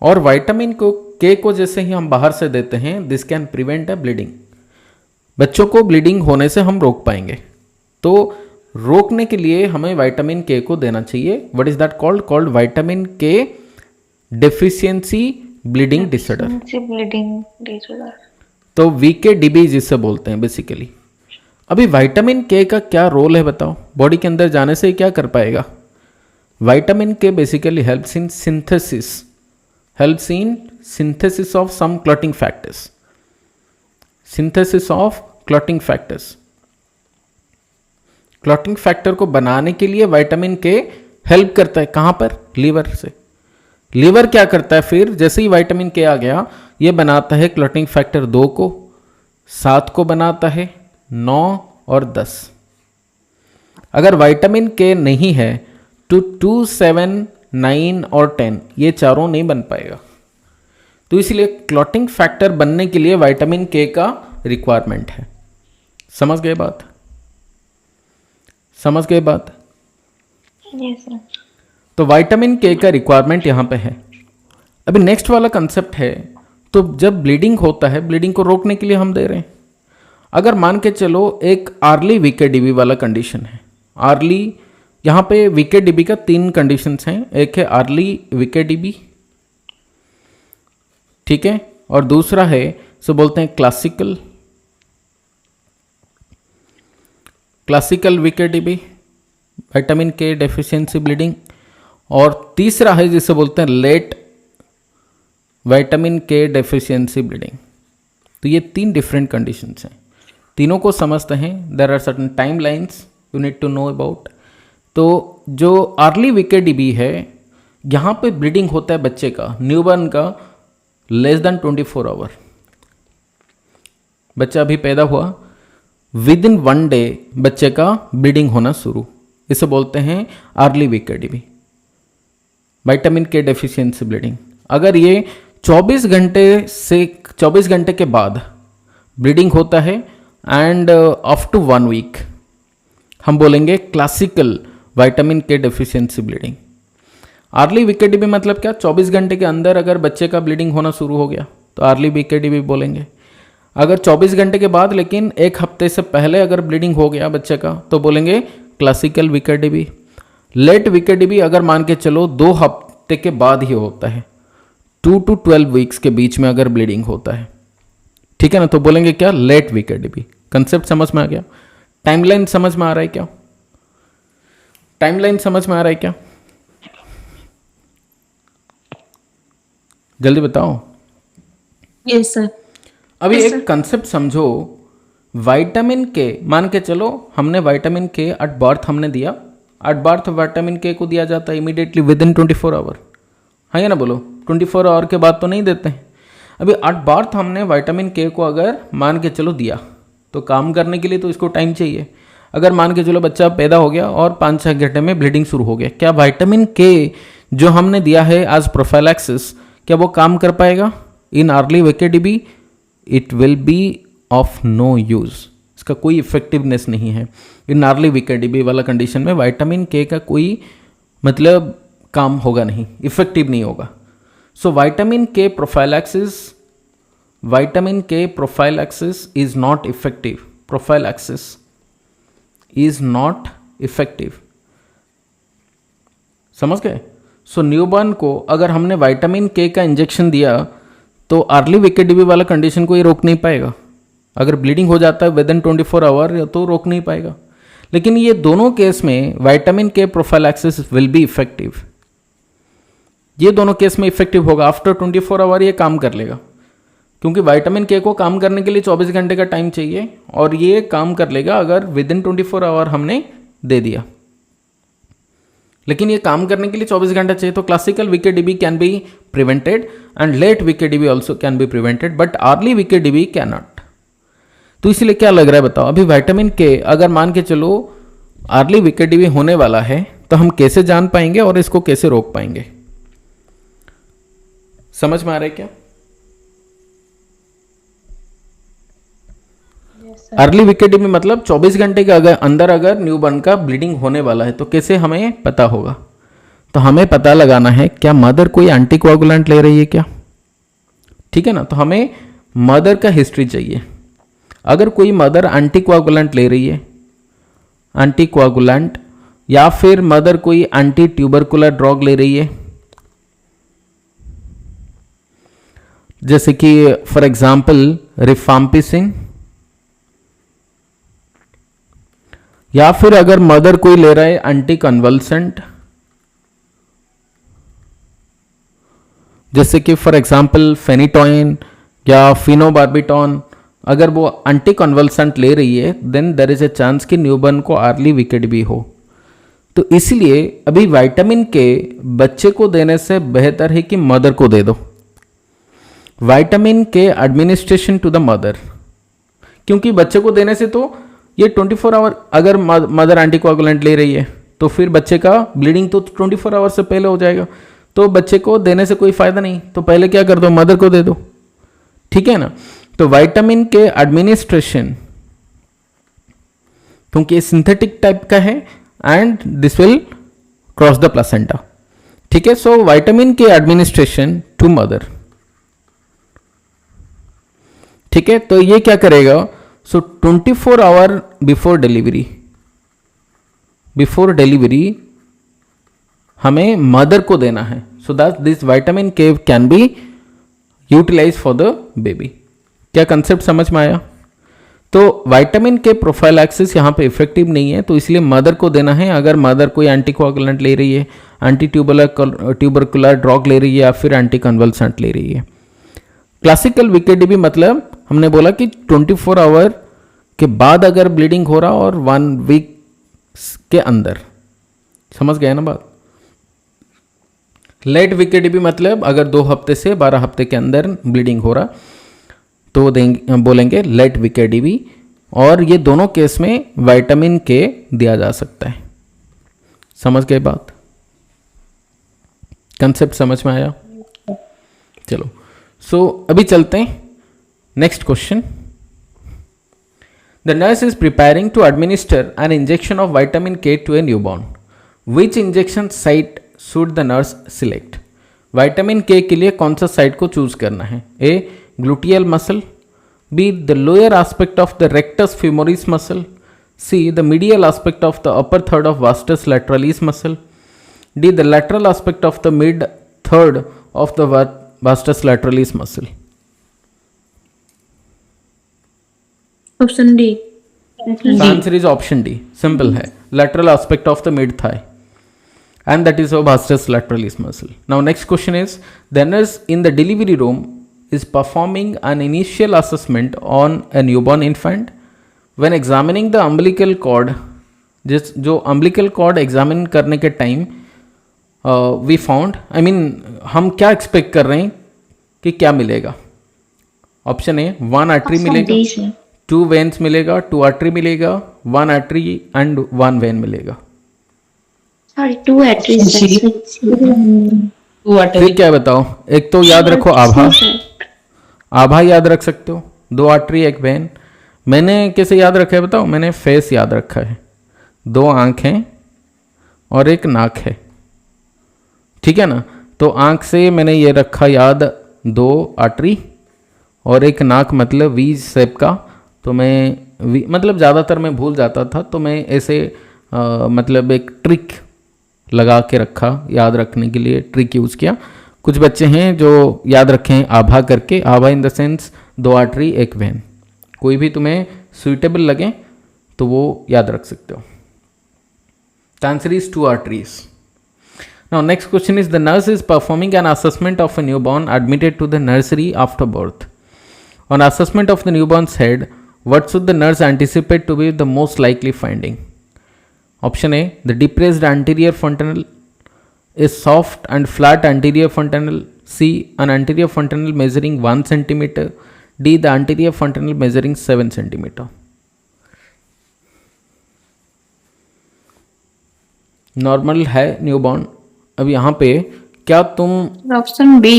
Speaker 1: और विटामिन के को जैसे ही हम बाहर से देते हैं, this can prevent a bleeding. बच्चों को ब्लीडिंग होने से हम रोक पाएंगे। तो रोकने के लिए हमें विटामिन के को देना चाहिए। What is that called vitamin K deficiency bleeding disorder.
Speaker 2: Bleeding disorder,
Speaker 1: तो VKDB जिससे बोलते हैं बेसिकली। अभी विटामिन के का क्या रोल है बताओ? बॉडी के अंदर जाने से क्या कर पाएगा? Vitamin K basically helps in synthesis of some clotting factors. Clotting factor को बनाने के लिए विटामिन के हेल्प करता है। कहां पर? लीवर से। लीवर क्या करता है फिर? जैसे ही विटामिन के आ गया, ये बनाता है क्लॉटिंग फैक्टर 2 को, 7 को बनाता है, 9 और 10। अगर विटामिन के नहीं है तो 2, 7, 9 और 10 ये चारों नहीं बन पाएगा। तो इसलिए क्लॉटिंग फैक्टर बनने के लिए विटामिन के का रिक्वायरमेंट है। समझ गए बात?
Speaker 2: Yes sir.
Speaker 1: तो विटामिन के का रिक्वायरमेंट यहां पे है। अभी नेक्स्ट वाला कंसेप्ट है, तो जब ब्लीडिंग होता है, ब्लीडिंग को रोकने के लिए हम दे रहे हैं। अगर मान के चलो एक अर्ली VKDB वाला कंडीशन है, अर्ली, यहाँ पे VKDB का 3 कंडीशंस हैं। एक है अर्ली VKDB, ठीक है, और दूसरा है सो बोलते हैं classical VKDB, vitamin K deficiency bleeding, और तीसरा है जिसे बोलते हैं late vitamin K deficiency bleeding. तो ये 3 डिफरेंट कंडीशंस हैं, तीनों को समझते हैं। There are certain time lines you need to know about. तो जो अर्ली VKDB है, यहाँ पे ब्लीडिंग होता है बच्चे का, न्यूबॉर्न का, लेस देन 24 आवर। बच्चा अभी पैदा हुआ, विद इन 1 डे बच्चे का ब्लीडिंग होना शुरू, इसे बोलते हैं early वीकेडीबी, vitamin K deficiency bleeding. अगर ये 24 घंटे के बाद ब्लीडिंग होता है एंड अप टू 1 वीक, हम बोलेंगे classical vitamin K deficiency bleeding. Early वीकेडीबी मतलब क्या? 24 घंटे के अंदर अगर बच्चे का ब्लीडिंग होना शुरू हो गया तो अर्ली वीकेडीबी बोलेंगे। अगर 24 घंटे के बाद लेकिन 1 हफ्ते से पहले अगर ब्लीडिंग हो गया बच्चे का तो बोलेंगे क्लासिकल वीकेडीबी। लेट वीकेडीबी अगर मान के चलो 2 हफ्ते के बाद ही होता है, 2 to 12 वीक्स के बीच में अगर ब्लीडिंग होता है, ठीक है ना, तो बोलेंगे क्या? लेट वीकेडीबी। कंसेप्ट समझ में आ गया? टाइमलाइन समझ में आ रहा है क्या? टाइमलाइन समझ में आ रहा है क्या? जल्दी बताओ।
Speaker 2: Yes sir.
Speaker 1: अभी एक कंसेप्ट समझो, विटामिन के, मान के चलो हमने विटामिन के एट बर्थ हमने दिया, एट बर्थ विटामिन के को दिया जाता है इमीडिएटली विद इन 24 आवर, है ना? बोलो 24 आवर के बाद तो नहीं देते हैं। अभी एट बर्थ हमने विटामिन के को अगर मान के चलो दिया तो काम करने के लिए तो इसको टाइम चाहिए। अगर मान के चलो बच्चा पैदा हो गया और 5-6 घंटे में ब्लीडिंग शुरू हो गया, क्या विटामिन के जो हमने दिया है एज प्रोफाइलैक्सिस क्या वो काम कर पाएगा? In early VKDB it will be of no use, इसका कोई इफेक्टिवनेस नहीं है। इन अर्ली वीकेडीबी वाला कंडीशन में विटामिन के का कोई मतलब काम होगा नहीं, इफेक्टिव नहीं होगा। सो विटामिन के prophylaxis is not effective, prophylaxis is not effective, समझ गए? सो न्यूबॉर्न को अगर हमने विटामिन के का इंजेक्शन दिया तो अर्ली वीकेडीबी वाला कंडीशन को ये रोक नहीं पाएगा। अगर ब्लीडिंग हो जाता है विद इन 24 आवर तो रोक नहीं पाएगा। लेकिन ये दोनों केस में विटामिन के प्रोफाइलैक्सिस विल बी इफेक्टिव, ये दोनों केस में इफेक्टिव होगा। आफ्टर 24 आवर ये काम कर लेगा, क्योंकि विटामिन के को काम करने के लिए 24 घंटे का टाइम चाहिए और ये काम कर लेगा अगर विद इन 24 आवर हमने दे दिया। लेकिन ये काम करने के लिए 24 घंटा चाहिए। तो classical VKDB can be prevented and late VKDB also can be prevented, but early VKDB can not. तो इसलिए क्या लग रहा है बताओ? अभी विटामिन के अगर मान के चलो अर्ली वीकेडीबी होने वाला है तो हम कैसे जान पाएंगे और इसको कैसे रोक पाएंगे? समझ में आ रहा है क्या? अर्ली वीकेडीबी मतलब 24 घंटे के अंदर अगर न्यूबॉर्न का ब्लीडिंग होने वाला है तो कैसे हमें पता होगा? तो हमें पता लगाना है क्या मदर कोई एंटीकोआगुलेंट ले रही है क्या, ठीक है ना? तो हमें मदर का हिस्ट्री चाहिए। अगर कोई मदर एंटीकोआगुलेंट ले रही है, एंटीकोआगुलेंट, या फिर मदर कोई एंटी ट्यूबरकुलर ड्रग ले रही है, जैसे कि फॉर एग्जांपल रिफाम्पिसिन, या फिर अगर मदर कोई ले रहा है एंटी कन्वल्सेंट, जैसे कि फॉर एग्जांपल फेनिटोइन या फिनोबार्बिटॉन, अगर वो एंटी कन्वल्सेंट ले रही है then there is a chance कि न्यूबॉर्न को अर्ली वीकेडीबी हो। तो इसलिए अभी विटामिन के बच्चे को देने से बेहतर है कि मदर को दे दो। Vitamin K administration to the mother, क्योंकि बच्चे को देने से तो ये 24 आवर, अगर मदर एंटीकोआगुलेंट ले रही है तो फिर बच्चे का ब्लीडिंग तो 24 आवर से पहले हो जाएगा, तो बच्चे को देने से कोई फायदा नहीं। तो पहले क्या कर दो? मदर को दे दो, ठीक है ना? तो विटामिन के एडमिनिस्ट्रेशन, क्योंकि ये सिंथेटिक टाइप का है and this will cross the placenta, ठीक है? So vitamin K administration to mother, ठीक है? तो ये क्या करेगा? सो 24 आवर बिफोर डिलीवरी हमें मदर को देना है, so that this vitamin K can be utilize for the baby. क्या कंसेप्ट समझ में आया? तो विटामिन के प्रोफाइलैक्सिस यहाँ पे इफेक्टिव नहीं है, तो इसलिए मदर को देना है। अगर मदर कोई एंटीकोआगुलेंट ले रही है, एंटी ट्यूबरकुलर ड्रग ले रही है या फिर एंटी कन्वल्सेंट ले रही है। क्लासिकल वीकेडीबी मतलब हमने बोला कि 24 आवर के बाद अगर ब्लीडिंग हो रहा और 1 वीक के अंदर, समझ गए ना बात? लेट वीकेडीबी मतलब अगर 2 हफ्ते से 12 हफ्ते के अंदर ब्लीडिंग हो रहा, तो वो देंगे, बोलेंगे लेट विकेडी बी, और ये दोनों केस में विटामिन के दिया जा सकता है। समझ गए बात? कंसेप्ट समझ में आया? चलो, सो अभी चलते हैं next question. The nurse is preparing to administer an injection of vitamin K to a newborn. Which injection site should the nurse select? Vitamin K लिए कौन सा साइट को चूज करना है? A gluteal muscle, b the lower aspect of the rectus femoris muscle, c the medial aspect of the upper third of vastus lateralis muscle, d the lateral aspect of the mid third of the vastus lateralis muscle.
Speaker 3: Option D.
Speaker 1: Answer is option D, simple है, lateral aspect of the mid thigh, and that is a vastus lateralis muscle. Now next question is, the nurse in the delivery room is performing an initial assessment on a newborn infant. When examining the umbilical cord, जो umbilical cord examine करने के time we found, I mean हम क्या expect कर रहे हैं कि क्या मिलेगा? ऑप्शन ए 1 आर्टरी मिलेगा, 2 वेन्स मिलेगा, 2 आर्टरी मिलेगा, 1 आर्टरी एंड 1 वेन मिलेगा।
Speaker 2: Sorry 2 arteries.
Speaker 1: फिर क्या बताओ? एक तो याद रखो आभा, आभा याद रख सकते हो, 2 आर्टरी 1 वेन। मैंने कैसे याद रखा है बताओ? मैंने फेस याद रखा है, 2 आंखें और 1 नाक है, ठीक है ना? तो आंख से मैंने ये रखा याद 2 आर्टरी और 1 नाक, मतलब वी शेप का। तो मैं मतलब ज़्यादातर मैं भूल जाता था, तो मैं ऐसे मतलब एक ट्रिक लगा के रखा, याद रखने के लिए ट्रिक यूज़ किया। कुछ बच्चे हैं जो याद रखें आभा करके, आभा in the sense 2 artery 1 vein. कोई भी तुम्हें सुइटेबल लगे तो वो याद रख सकते हो। The answer is 2 arteries. Now next question is, the nurse is performing an assessment of a newborn admitted to the nursery after birth. On assessment of the newborn's head, what should the nurse anticipate to be the most likely finding? Option A, the depressed anterior fontanelle, a soft and flat anterior fontanelle, C, an anterior fontanelle measuring 1 cm, D, the anterior fontanelle measuring 7 cm. Normal है newborn. अब यहाँ पे क्या तुम
Speaker 3: option B.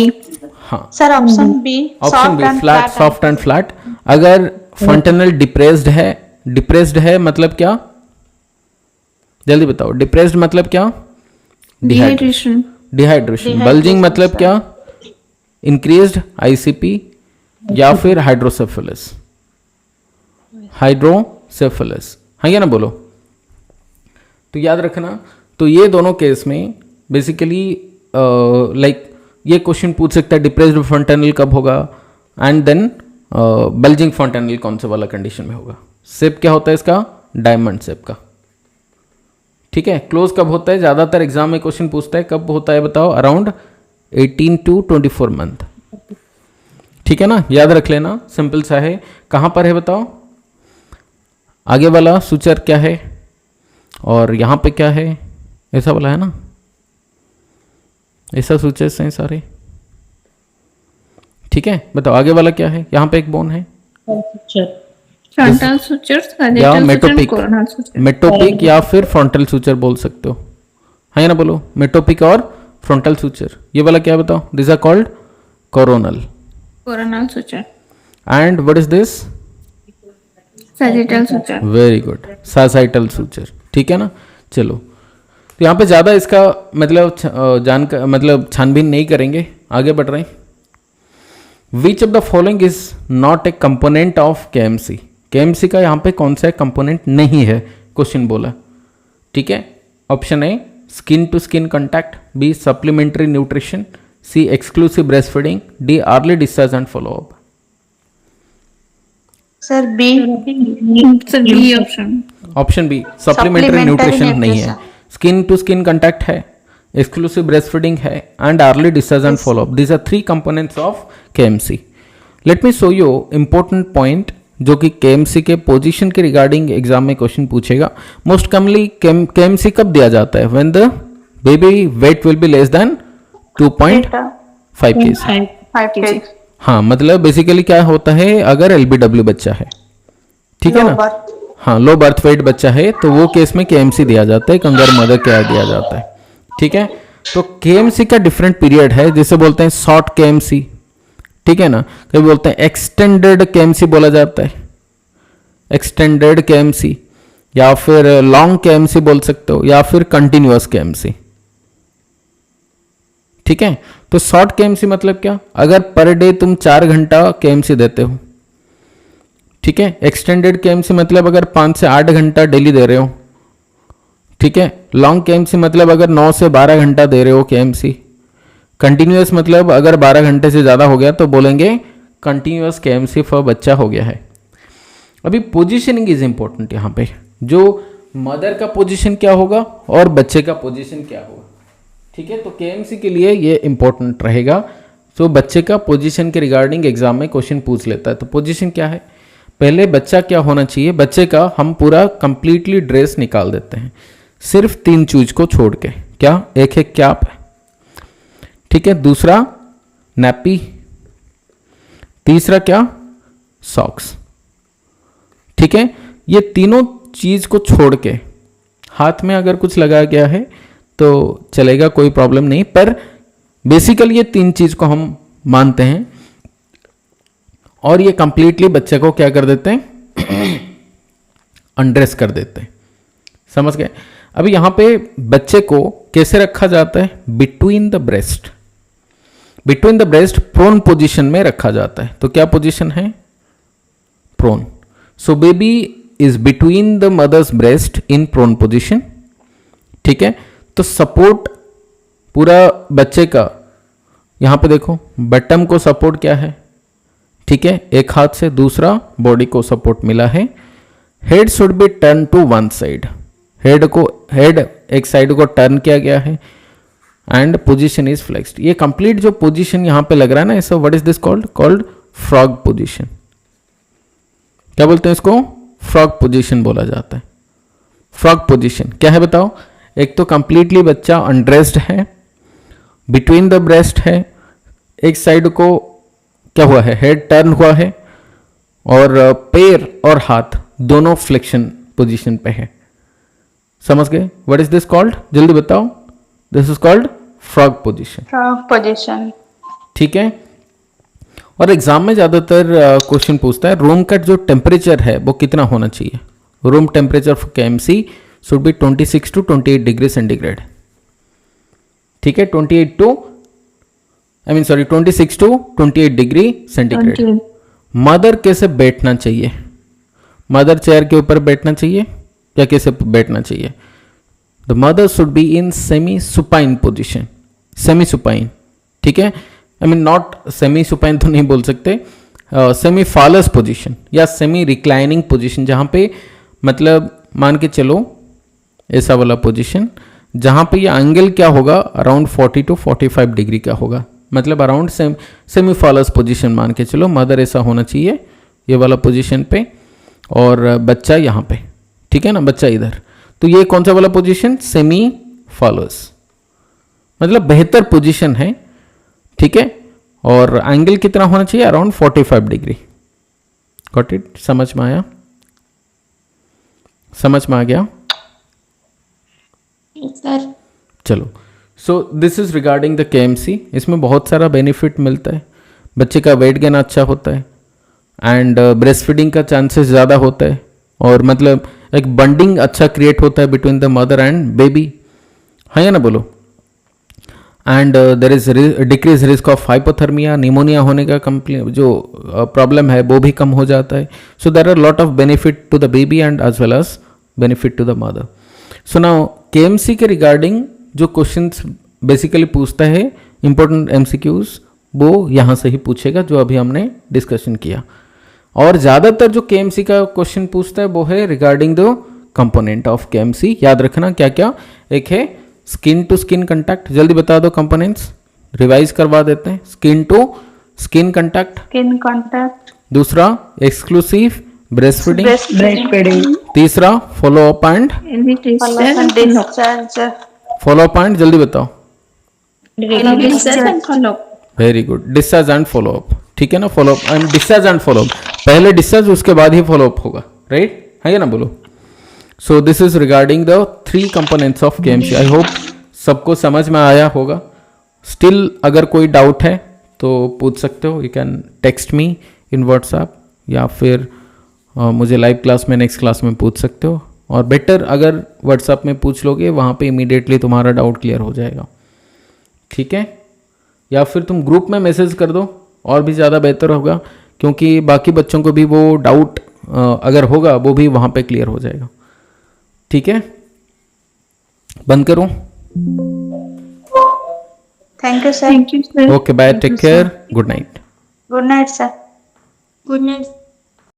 Speaker 1: हाँ
Speaker 2: sir option B,
Speaker 1: option B flat, soft and flat. अगर fontanelle depressed है मतलब क्या? जल्दी बताओ, डिप्रेस्ड मतलब क्या?
Speaker 3: डिहाइड्रेशन।
Speaker 1: डिहाइड्रेशन। बल्जिंग मतलब क्या? इंक्रीज्ड आईसीपी या फिर हाइड्रोसेफेलस। हाइड्रोसेफेलस, हाँ या ना बोलो? तो याद रखना, तो ये दोनों केस में बेसिकली लाइक ये क्वेश्चन पूछ सकता है डिप्रेस्ड फंटनल कब होगा, एंड देन बल्जिंग फंटनल कौन से वाला कंडीशन में होगा। शेप क्या होता है इसका? डायमंड शेप का, ठीक है। क्लोज कब होता है? ज़्यादातर एग्जाम में क्वेश्चन पूछता है कब होता है, बताओ? अराउंड 18 to 24 मंथ, ठीक है ना? याद रख लेना, सिंपल सा है। कहाँ पर है बताओ? आगे वाला सूचर क्या है और यहाँ पे क्या है? ऐसा वाला है ना, ऐसा सूचर्स हैं सारे, ठीक है। बताओ आगे वाला क्या है? यहाँ पे एक बोन है,
Speaker 3: फ्रंटल सूचर्स
Speaker 1: या मेटोपिक, मेटोपिक या फिर फ्रंटल सूचर बोल सकते हो, है ना? बोलो मेटोपिक और फ्रंटल सूचर। ये वाला क्या बताओ? This are called coronal
Speaker 3: suture.
Speaker 1: And what is this?
Speaker 3: Sagittal suture.
Speaker 1: Very good, sagittal suture, ठीक है ना? चलो, तो यहाँ पे ज़्यादा इसका मतलब छानबीन नहीं करेंगे, आगे बढ़ रहे हैं। विच of the following is not a component of KMC? KMC का यहाँ पे कौन सा कंपोनेंट नहीं है, क्वेश्चन बोला, ठीक है। Option A skin to skin contact, B supplementary nutrition, C exclusive breast feeding, D early discharge and follow up.
Speaker 2: Sir B.
Speaker 3: Sir B option.
Speaker 1: Option B supplementary nutrition नहीं है, स्किन टू स्किन कॉन्टैक्ट है, exclusive breast feeding है, and early discharge and follow up. These are 3 components of KMC. Let me show you important point जो कि KMC के position के regarding exam में question पूछेगा। मोस्ट कॉमनली केएमसी कब दिया जाता है? When the baby weight will be less than 2.5 kg। हाँ मतलब बेसिकली क्या होता है, अगर एलबीडब्ल्यू बच्चा है, ठीक है ना, हाँ लो बर्थ वेट बच्चा है, तो वो केस में केएमसी दिया जाता है, कंगारू मदर केयर दिया जाता है, ठीक है। तो केएमसी का डिफरेंट पीरियड है, जिसे बोलते हैं शॉर्ट केएमसी, ठीक है ना, कभी बोलते हैं एक्सटेंडेड केएमसी बोला जाता है, एक्सटेंडेड केएमसी, या फिर लॉन्ग केएमसी बोल सकते हो, या फिर कंटिन्यूअस केएमसी, ठीक है। तो शॉर्ट केएमसी मतलब क्या, अगर पर डे तुम 4 घंटा केएमसी देते हो, ठीक है। एक्सटेंडेड केएमसी मतलब अगर 5 से 8 घंटा डेली दे रहे हो, ठीक है। लॉन्ग केएमसी मतलब अगर 9 से 12 घंटा दे रहे हो केएमसी। कंटिन्यूअस मतलब अगर 12 घंटे से ज़्यादा हो गया तो बोलेंगे कंटिन्यूअस केएमसी फॉर बच्चा हो गया है। अभी पोजीशनिंग इज इंपॉर्टेंट, यहाँ पे जो मदर का पोजीशन क्या होगा और बच्चे का पोजीशन क्या होगा, ठीक है। तो केएमसी के लिए ये इंपॉर्टेंट रहेगा। तो बच्चे का पोजीशन के रिगार्डिंग एग्जाम में क्वेश्चन पूछ लेता है। तो पोजीशन क्या है, पहले बच्चा क्या होना चाहिए, बच्चे का हम पूरा कंप्लीटली ड्रेस निकाल देते हैं, सिर्फ 3 चीज को छोड़ के। क्या, एक है कैप, ठीक है, दूसरा नैपी, तीसरा क्या, सॉक्स, ठीक है। ये तीनों चीज को छोड़ के हाथ में अगर कुछ लगाया गया है तो चलेगा, कोई प्रॉब्लम नहीं, पर बेसिकली ये 3 चीज को हम मानते हैं और ये कंप्लीटली बच्चे को क्या कर देते हैं, अनड्रेस कर देते हैं, समझ गए। अभी यहां पे बच्चे को कैसे रखा जाता है, between the breast, between the breast prone position में रखा जाता है। तो क्या पोजीशन है, prone. So baby is between the mother's breast in prone position, ठीक है। तो सपोर्ट पूरा बच्चे का, यहां पे देखो बटम को सपोर्ट क्या है, ठीक है, एक हाथ से, दूसरा बॉडी को सपोर्ट मिला है। Head should be turn to one side, head एक साइड को टर्न किया गया है एंड पोजीशन इज फ्लेक्स्ड। ये कंप्लीट जो पोजीशन यहां पे लग रहा है ना, so what is this called frog position. क्या बोलते हैं इसको, फ्रॉग पोजीशन बोला जाता है। फ्रॉग पोजीशन क्या है बताओ, एक तो कंप्लीटली बच्चा अनड्रेस्ड है, बिटवीन द ब्रेस्ट है, एक साइड को क्या हुआ है, हेड टर्न हुआ है, और पैर और हाथ दोनों फ्लेक्शन पोजीशन पे है, समझ गए। व्हाट इज दिस कॉल्ड, जल्दी बताओ, this is called frog position,
Speaker 2: frog position,
Speaker 1: ठीक है। और एग्जाम में ज्यादातर क्वेश्चन पूछता है रूम का जो टेम्परेचर है वो कितना होना चाहिए। Room temperature for KMC should be 26 to 28 degree centigrade, ठीक है, 26 to 28 डिग्री सेंटीग्रेड। मदर कैसे बैठना चाहिए, मदर चेयर के ऊपर बैठना चाहिए या कैसे बैठना चाहिए, the mother should be in semi supine position, semi supine, ठीक है, नॉट सेमी सुपाइन तो नहीं बोल सकते, सेमी फॉलस पोजिशन या सेमी रिक्लाइनिंग पोजिशन, जहां पे मतलब मान के चलो ऐसा वाला पोजिशन जहां पे ये एंगल क्या होगा, अराउंड 40 to 45 डिग्री का होगा, मतलब अराउंड सेमी फॉलस पोजिशन मान के चलो। मदर ऐसा होना चाहिए ये वाला पोजिशन पे और बच्चा यहाँ पे, ठीक है ना, बच्चा इधर। तो ये कौन सा वाला पोजिशन, सेमी फॉलस, मतलब बेहतर पोजिशन है, ठीक है। और एंगल कितना होना चाहिए, अराउंड 45 डिग्री। गॉट इट, समझ में आया, समझ में आ गया
Speaker 2: सर।
Speaker 1: चलो, so this is regarding the KMC. इसमें बहुत सारा बेनिफिट मिलता है, बच्चे का वेट गेन अच्छा होता है एंड ब्रेस्ट फीडिंग का चांसेस ज़्यादा होता है, और मतलब एक बॉन्डिंग अच्छा क्रिएट होता है between the mother and baby, हाँ या ना बोलो। And there is decrease risk of hypothermia, pneumonia होने का जो प्रॉब्लम है वो भी कम हो जाता है। So there are lot of benefit to the baby and as well as benefit to the mother. So now KMC के रिगार्डिंग जो क्वेश्चंस बेसिकली पूछता है, इंपॉर्टेंट एमसीक्यूज, वो यहाँ से ही पूछेगा जो अभी हमने डिस्कशन किया। और ज़्यादातर जो केएमसी का क्वेश्चन पूछता है वो है regarding the component of KMC. याद रखना क्या क्या, एक है स्किन टू स्किन कंटैक्ट, जल्दी बता दो कंपोनेंट्स, रिवाइज करवा देते हैं। स्किन टू स्किन कंटैक्ट, दूसरा एक्सक्लूसिव ब्रेस्ट फीडिंग, तीसरा follow up and
Speaker 2: discharge,
Speaker 1: follow up and जल्दी बताओ, very good, discharge and follow up, ठीक है ना, follow up and discharge and follow up, पहले डिस्चार्ज उसके बाद ही फॉलोअप होगा, राइट है ना, बोलो। So this is regarding the 3 components of KMC. I hope सबको समझ में आया होगा। स्टिल अगर कोई डाउट है तो पूछ सकते हो, you can text me in WhatsApp या फिर मुझे लाइव क्लास में नेक्स्ट क्लास में पूछ सकते हो, और बेटर अगर व्हाट्सएप में पूछ लोगे वहाँ पे इमीडिएटली तुम्हारा डाउट क्लियर हो जाएगा, ठीक है। या फिर तुम ग्रुप में मैसेज कर दो और भी ज़्यादा बेहतर होगा, क्योंकि बाकी बच्चों को भी वो डाउट अगर होगा वो भी वहाँ पे क्लियर हो जाएगा, ठीक है। बंद करूँ?
Speaker 4: Thank you sir.
Speaker 3: Thank you, sir.
Speaker 1: Okay bye,
Speaker 3: Thank
Speaker 1: take
Speaker 3: you, sir.
Speaker 1: Care, good night.
Speaker 4: Good night sir.
Speaker 3: Good night.